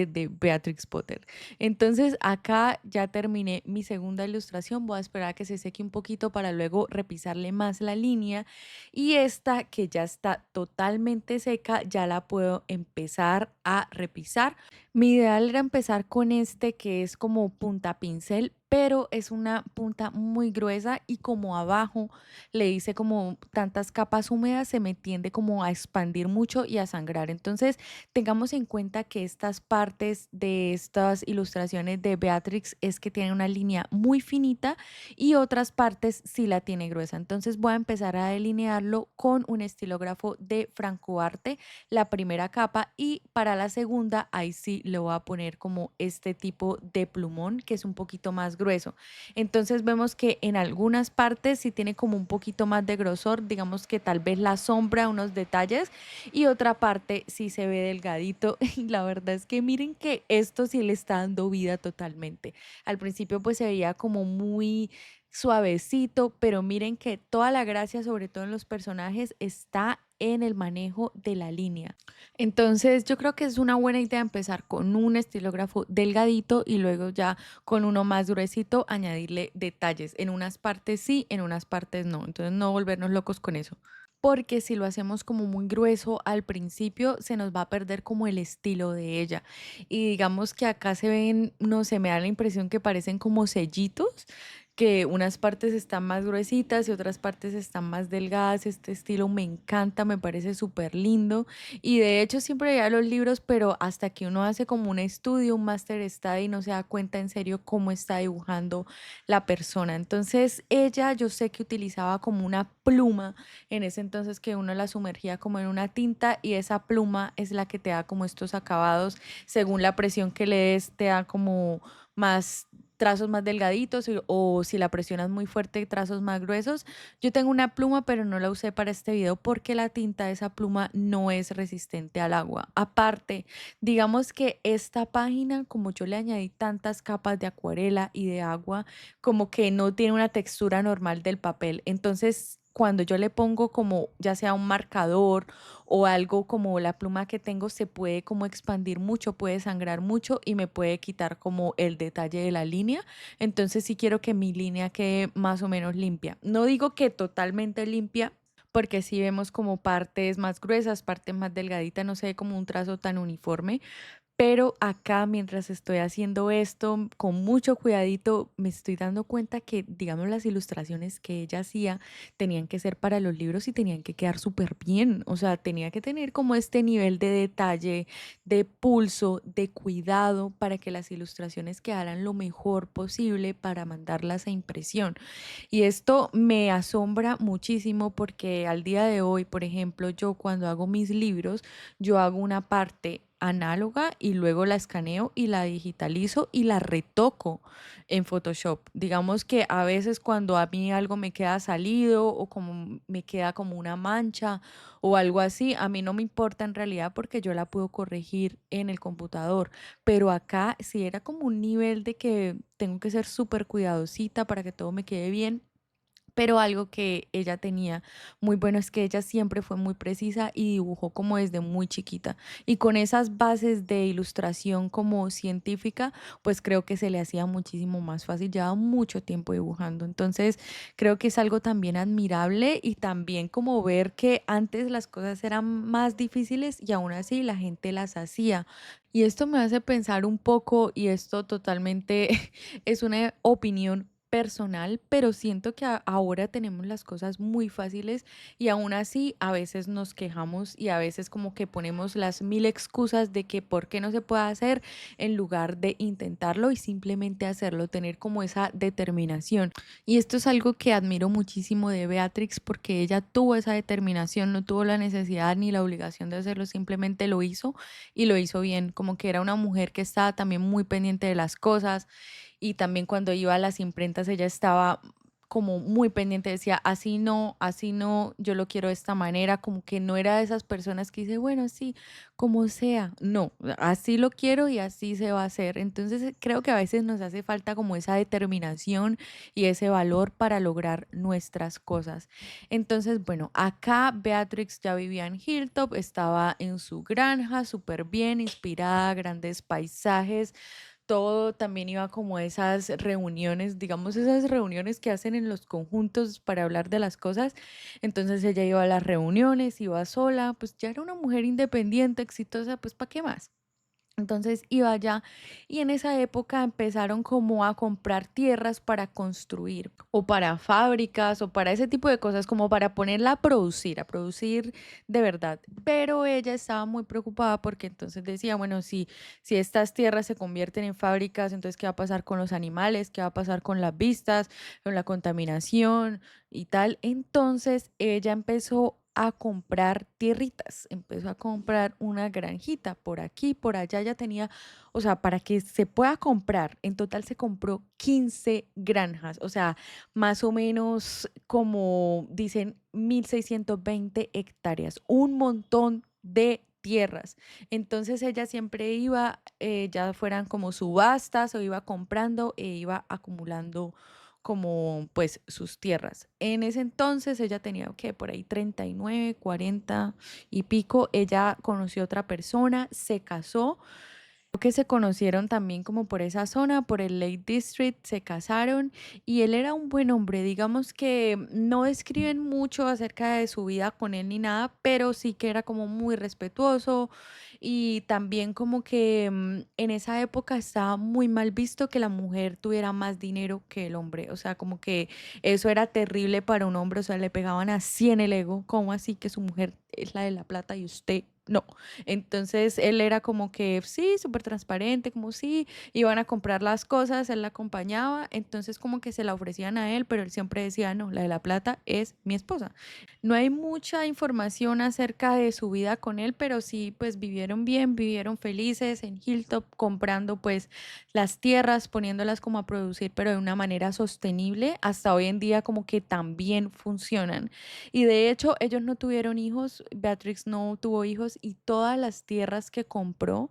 de Beatrix Potter. Entonces acá ya terminé mi segunda ilustración, voy a esperar a que se seque un poquito para luego repisarle más la línea y esta que ya está totalmente seca ya la puedo empezar a repisar. Mi ideal era empezar con este que es como punta pincel, pero es una punta muy gruesa y como abajo le hice como tantas capas húmedas, se me tiende como a expandir mucho y a sangrar. Entonces, tengamos en cuenta que estas partes de estas ilustraciones de Beatrix es que tienen una línea muy finita y otras partes sí la tiene gruesa. Entonces voy a empezar a delinearlo con un estilógrafo de Franco Arte, la primera capa, y para la segunda ahí sí le voy a poner como este tipo de plumón que es un poquito más grueso. Entonces vemos que en algunas partes sí tiene como un poquito más de grosor, digamos que tal vez la sombra, unos detalles y otra parte sí se ve delgadito y la verdad es que miren que esto sí le está dando vida totalmente. Al principio pues se veía como muy suavecito, pero miren que toda la gracia, sobre todo en los personajes, está en el manejo de la línea. Entonces yo creo que es una buena idea empezar con un estilógrafo delgadito y luego ya con uno más gruesito añadirle detalles. En unas partes sí, en unas partes no. Entonces no volvernos locos con eso porque si lo hacemos como muy grueso al principio, se nos va a perder como el estilo de ella. Y digamos que acá se ven, no sé, me da la impresión que parecen como sellitos, que unas partes están más gruesitas y otras partes están más delgadas. Este estilo me encanta, me parece súper lindo. Y de hecho siempre veía los libros, pero hasta que uno hace como un estudio, un master study, no se da cuenta en serio cómo está dibujando la persona. Entonces ella, yo sé que utilizaba como una pluma en ese entonces que uno la sumergía como en una tinta y esa pluma es la que te da como estos acabados, según la presión que le des, te da como más trazos más delgaditos o si la presionas muy fuerte, trazos más gruesos. Yo tengo una pluma, pero no la usé para este video porque la tinta de esa pluma no es resistente al agua. Aparte, digamos que esta página, como yo le añadí tantas capas de acuarela y de agua, como que no tiene una textura normal del papel. Entonces, cuando yo le pongo como ya sea un marcador o algo como la pluma que tengo, se puede como expandir mucho, puede sangrar mucho y me puede quitar como el detalle de la línea. Entonces, sí quiero que mi línea quede más o menos limpia. No digo que totalmente limpia, porque si vemos como partes más gruesas, partes más delgaditas, no se ve como un trazo tan uniforme, pero acá, mientras estoy haciendo esto, con mucho cuidadito, me estoy dando cuenta que, digamos, las ilustraciones que ella hacía tenían que ser para los libros y tenían que quedar súper bien. O sea, tenía que tener como este nivel de detalle, de pulso, de cuidado para que las ilustraciones quedaran lo mejor posible para mandarlas a impresión. Y esto me asombra muchísimo porque al día de hoy, por ejemplo, yo cuando hago mis libros, yo hago una parte análoga y luego la escaneo y la digitalizo y la retoco en Photoshop. Digamos que a veces cuando a mí algo me queda salido o como me queda como una mancha o algo así, a mí no me importa en realidad porque yo la puedo corregir en el computador. Pero acá sí era como un nivel de que tengo que ser súper cuidadosita para que todo me quede bien Pero algo que ella tenía muy bueno es que ella siempre fue muy precisa y dibujó como desde muy chiquita. Y con esas bases de ilustración como científica, pues creo que se le hacía muchísimo más fácil. Llevaba mucho tiempo dibujando. Entonces creo que es algo también admirable y también como ver que antes las cosas eran más difíciles y aún así la gente las hacía. Y esto me hace pensar un poco, y esto totalmente es una opinión personal, pero siento que ahora tenemos las cosas muy fáciles y aún así a veces nos quejamos y a veces como que ponemos las mil excusas de que por qué no se puede hacer en lugar de intentarlo y simplemente hacerlo, tener como esa determinación. Y esto es algo que admiro muchísimo de Beatrix porque ella tuvo esa determinación, no tuvo la necesidad ni la obligación de hacerlo, simplemente lo hizo y lo hizo bien, como que era una mujer que estaba también muy pendiente de las cosas y también cuando iba a las imprentas ella estaba como muy pendiente, decía, así no, yo lo quiero de esta manera, como que no era de esas personas que dice, bueno, sí, como sea, no, así lo quiero y así se va a hacer. Entonces creo que a veces nos hace falta como esa determinación y ese valor para lograr nuestras cosas. Entonces, bueno, acá Beatrix ya vivía en Hilltop, estaba en su granja, súper bien, inspirada, grandes paisajes, todo también iba como a esas reuniones, digamos, esas reuniones que hacen en los conjuntos para hablar de las cosas. Entonces ella iba a las reuniones, iba sola, pues ya era una mujer independiente, exitosa, pues ¿para qué más? Entonces iba allá y en esa época empezaron como a comprar tierras para construir o para fábricas o para ese tipo de cosas, como para ponerla a producir de verdad. Pero ella estaba muy preocupada porque entonces decía, bueno, si estas tierras se convierten en fábricas, entonces ¿qué va a pasar con los animales? ¿Qué va a pasar con las vistas, con la contaminación y tal? Entonces ella empezó a comprar tierritas, empezó a comprar una granjita por aquí, por allá, ya tenía, o sea, para que se pueda comprar, en total se compró 15 granjas, o sea, más o menos como dicen 1620 hectáreas, un montón de tierras. Entonces ella siempre iba, ya fueran como subastas o iba comprando e iba acumulando como pues sus tierras. En ese entonces ella tenía que por ahí 39 40 y pico. Ella conoció otra persona, se casó, que se conocieron también como por esa zona, por el Lake District, se casaron y él era un buen hombre. Digamos que no describen mucho acerca de su vida con él ni nada, pero sí que era como muy respetuoso y también como que en esa época estaba muy mal visto que la mujer tuviera más dinero que el hombre. O sea, como que eso era terrible para un hombre, o sea, le pegaban así en el ego, como así que su mujer es la de la plata y usted no. Entonces él era como que sí, súper transparente, como sí, iban a comprar las cosas, él la acompañaba, entonces como que se la ofrecían a él, pero él siempre decía, no, la de la plata es mi esposa. No hay mucha información acerca de su vida con él, pero sí, pues vivieron bien, vivieron felices en Hilltop, comprando pues las tierras, poniéndolas como a producir, pero de una manera sostenible. Hasta hoy en día como que también funcionan. Y de hecho, ellos no tuvieron hijos, Beatrix no tuvo hijos y todas las tierras que compró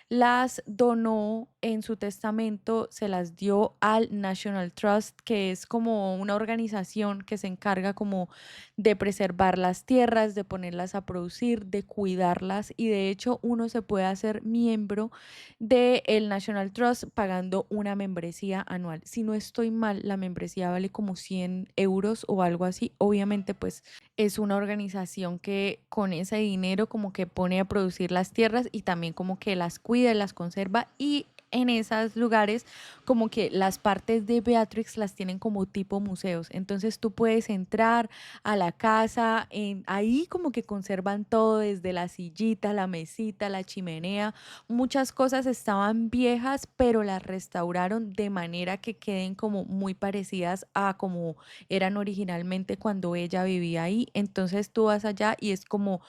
las donó en su testamento, se las dio al National Trust, que es como una organización que se encarga como de preservar las tierras, de ponerlas a producir, de cuidarlas y de hecho uno se puede hacer miembro del National Trust pagando una membresía anual. Si no estoy mal, la membresía vale como 100 euros o algo así. Obviamente pues es una organización que con ese dinero como que pone a producir las tierras y también como que las cuida, las conserva y en esos lugares como que las partes de Beatrix las tienen como tipo museos. Entonces tú puedes entrar a la casa, ahí como que conservan todo desde la sillita, la mesita, la chimenea. Muchas cosas estaban viejas, pero las restauraron de manera que queden como muy parecidas a como eran originalmente cuando ella vivía ahí. Entonces tú vas allá y es como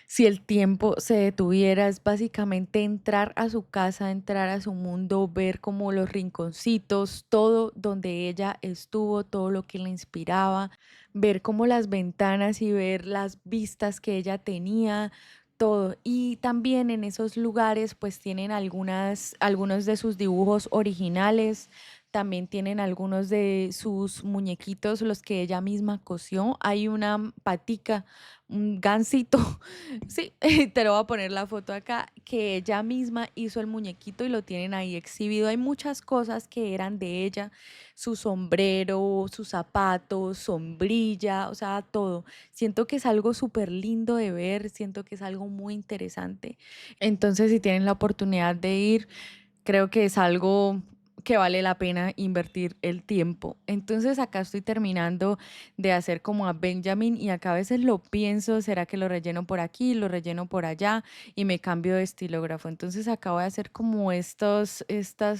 si el tiempo se detuviera, es básicamente entrar a su casa, entrar a su mundo, ver como los rinconcitos, todo donde ella estuvo, todo lo que la inspiraba, ver como las ventanas y ver las vistas que ella tenía. Todo. Y también en esos lugares pues tienen algunos de sus dibujos originales, también tienen algunos de sus muñequitos, los que ella misma cosió. Hay una patica, un gansito, sí, te lo voy a poner la foto acá, que ella misma hizo el muñequito y lo tienen ahí exhibido. Hay muchas cosas que eran de ella, su sombrero, sus zapatos, sombrilla, o sea, todo. Siento que es algo súper lindo de ver, siento que es algo muy interesante. Entonces, si tienen la oportunidad de ir, creo que es algo que vale la pena invertir el tiempo. Entonces acá estoy terminando de hacer como a Benjamin y acá a veces lo pienso, ¿será que lo relleno por aquí, lo relleno por allá y me cambio de estilógrafo? Entonces acá voy a hacer como estas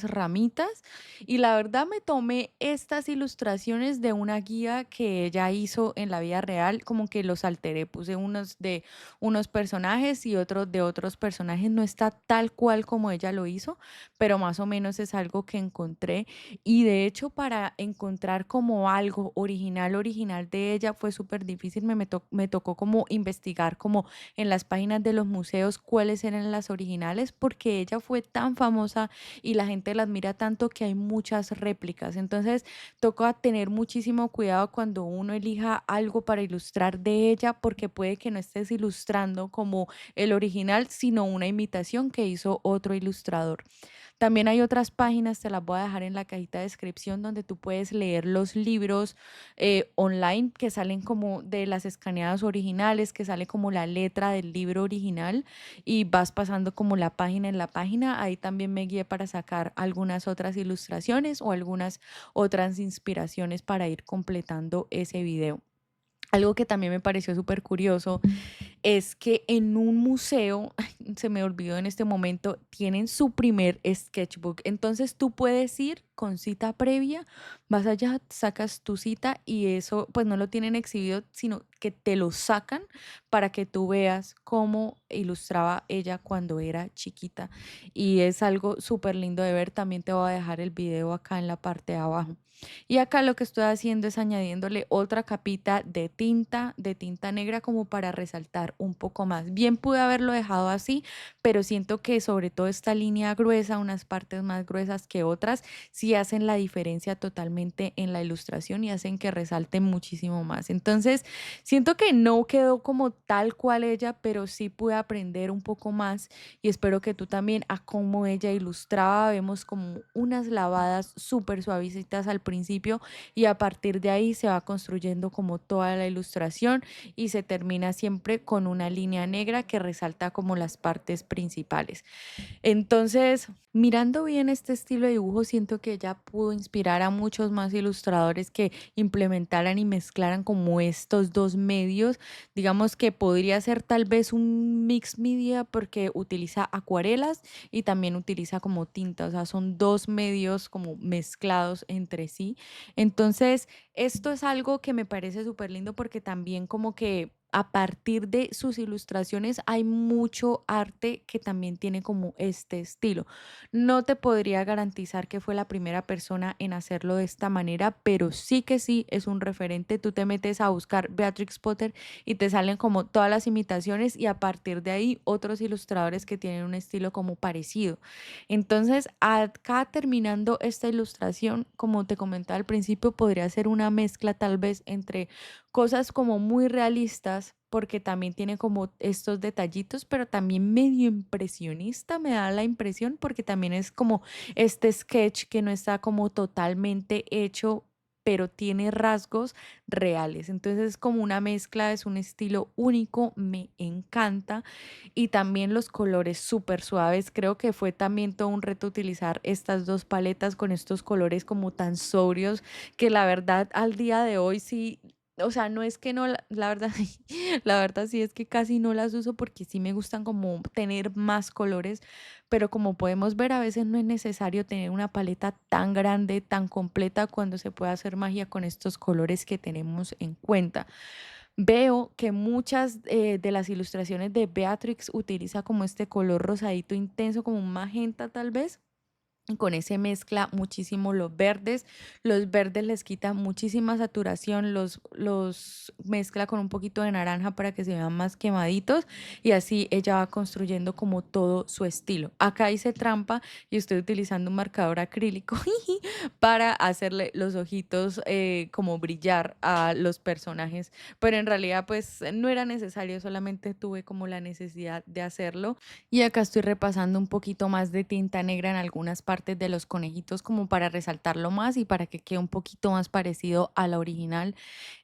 ramitas y la verdad me tomé estas ilustraciones de una guía que ella hizo en la vida real, como que los alteré, puse unos de unos personajes y otros de otros personajes, no está tal cual como ella lo hizo, pero más o menos es algo que encontré. Y de hecho, para encontrar como algo original, original de ella fue súper difícil. Me tocó como investigar como en las páginas de los museos cuáles eran las originales, porque ella fue tan famosa y la gente la admira tanto que hay muchas réplicas. Entonces, toca tener muchísimo cuidado cuando uno elija algo para ilustrar de ella, porque puede que no estés ilustrando como el original, sino una imitación que hizo otro ilustrador. También hay otras páginas, te las voy a dejar en la cajita de descripción, donde tú puedes leer los libros online que salen como de las escaneadas originales, que sale como la letra del libro original y vas pasando como la página en la página. Ahí también me guié para sacar algunas otras ilustraciones o algunas otras inspiraciones para ir completando ese video. Algo que también me pareció súper curioso es que en un museo, ay, se me olvidó en este momento, tienen su primer sketchbook. Entonces tú puedes ir con cita previa, vas allá, sacas tu cita y eso pues no lo tienen exhibido, sino que te lo sacan para que tú veas cómo ilustraba ella cuando era chiquita. Y es algo súper lindo de ver. También te voy a dejar el video acá en la parte de abajo. Y acá lo que estoy haciendo es añadiéndole otra capita de tinta negra como para resaltar un poco más. Bien pude haberlo dejado así, pero siento que sobre todo esta línea gruesa, unas partes más gruesas que otras, sí hacen la diferencia totalmente en la ilustración y hacen que resalte muchísimo más. Entonces, siento que no quedó como tal cual ella, pero sí pude aprender un poco más y espero que tú también a cómo ella ilustraba. Vemos como unas lavadas súper suavecitas al principio y a partir de ahí se va construyendo como toda la ilustración y se termina siempre con una línea negra que resalta como las partes principales. Entonces, mirando bien este estilo de dibujo, siento que ella pudo inspirar a muchos más ilustradores que implementaran y mezclaran como estos dos medios. Digamos que podría ser tal vez un mix media porque utiliza acuarelas y también utiliza como tinta, o sea, son dos medios como mezclados entre sí. Entonces, esto es algo que me parece súper lindo porque también como que a partir de sus ilustraciones hay mucho arte que también tiene como este estilo. No te podría garantizar que fue la primera persona en hacerlo de esta manera, pero sí que sí es un referente. Tú te metes a buscar Beatrix Potter y te salen como todas las imitaciones y a partir de ahí otros ilustradores que tienen un estilo como parecido. Entonces, acá terminando esta ilustración, como te comentaba al principio, podría ser una mezcla tal vez entre cosas como muy realistas, porque también tiene como estos detallitos, pero también medio impresionista, me da la impresión, porque también es como este sketch que no está como totalmente hecho, pero tiene rasgos reales. Entonces es como una mezcla, es un estilo único, me encanta. Y también los colores súper suaves. Creo que fue también todo un reto utilizar estas dos paletas con estos colores como tan sobrios que la verdad al día de hoy sí, o sea, no es que no, la verdad, la verdad sí es que casi no las uso porque sí me gustan como tener más colores, pero como podemos ver, a veces no es necesario tener una paleta tan grande, tan completa cuando se puede hacer magia con estos colores que tenemos en cuenta. Veo que muchas de las ilustraciones de Beatrix utiliza como este color rosadito intenso, como un magenta tal vez. Con ese mezcla muchísimo los verdes les quita muchísima saturación, los mezcla con un poquito de naranja para que se vean más quemaditos y así ella va construyendo como todo su estilo. Acá hice trampa y estoy utilizando un marcador acrílico para hacerle los ojitos como brillar a los personajes, pero en realidad pues no era necesario, solamente tuve como la necesidad de hacerlo. Y acá estoy repasando un poquito más de tinta negra en algunas partes de los conejitos como para resaltarlo más y para que quede un poquito más parecido a la original.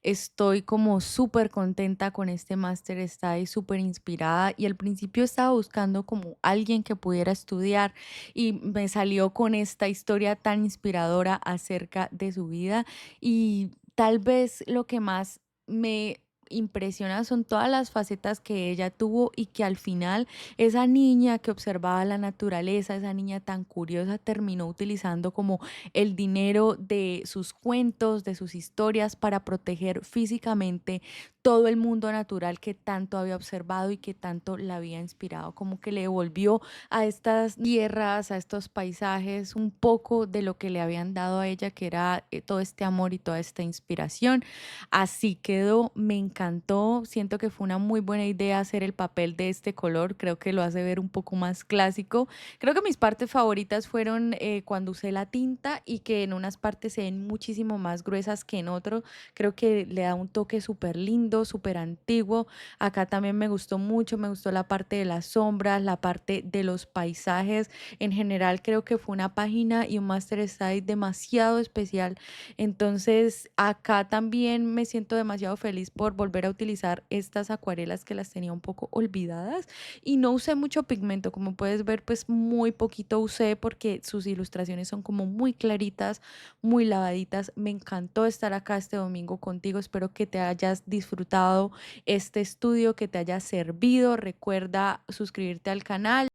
Estoy como súper contenta con este máster, estoy súper inspirada y al principio estaba buscando como alguien que pudiera estudiar y me salió con esta historia tan inspiradora acerca de su vida y tal vez lo que más me impresiona son todas las facetas que ella tuvo y que al final esa niña que observaba la naturaleza, esa niña tan curiosa, terminó utilizando como el dinero de sus cuentos, de sus historias para proteger físicamente todo el mundo natural que tanto había observado y que tanto la había inspirado, como que le devolvió a estas tierras, a estos paisajes, un poco de lo que le habían dado a ella, que era todo este amor y toda esta inspiración. Así quedó, me encantó, siento que fue una muy buena idea hacer el papel de este color, creo que lo hace ver un poco más clásico. Creo que mis partes favoritas fueron cuando usé la tinta y que en unas partes se ven muchísimo más gruesas que en otro, creo que le da un toque súper lindo, súper antiguo. Acá también me gustó mucho, me gustó la parte de las sombras, la parte de los paisajes. En general creo que fue una página y un Master Style demasiado especial, entonces, acá también me siento demasiado feliz por volver a utilizar estas acuarelas que las tenía un poco olvidadas y no usé mucho pigmento, como puedes ver, pues muy poquito usé porque sus ilustraciones son como muy claritas, muy lavaditas. Me encantó estar acá este domingo contigo, espero que te hayas disfrutado este estudio, que te haya servido. Recuerda suscribirte al canal,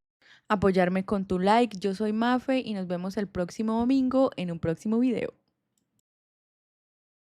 apoyarme con tu like. Yo soy Mafe y nos vemos el próximo domingo en un próximo video.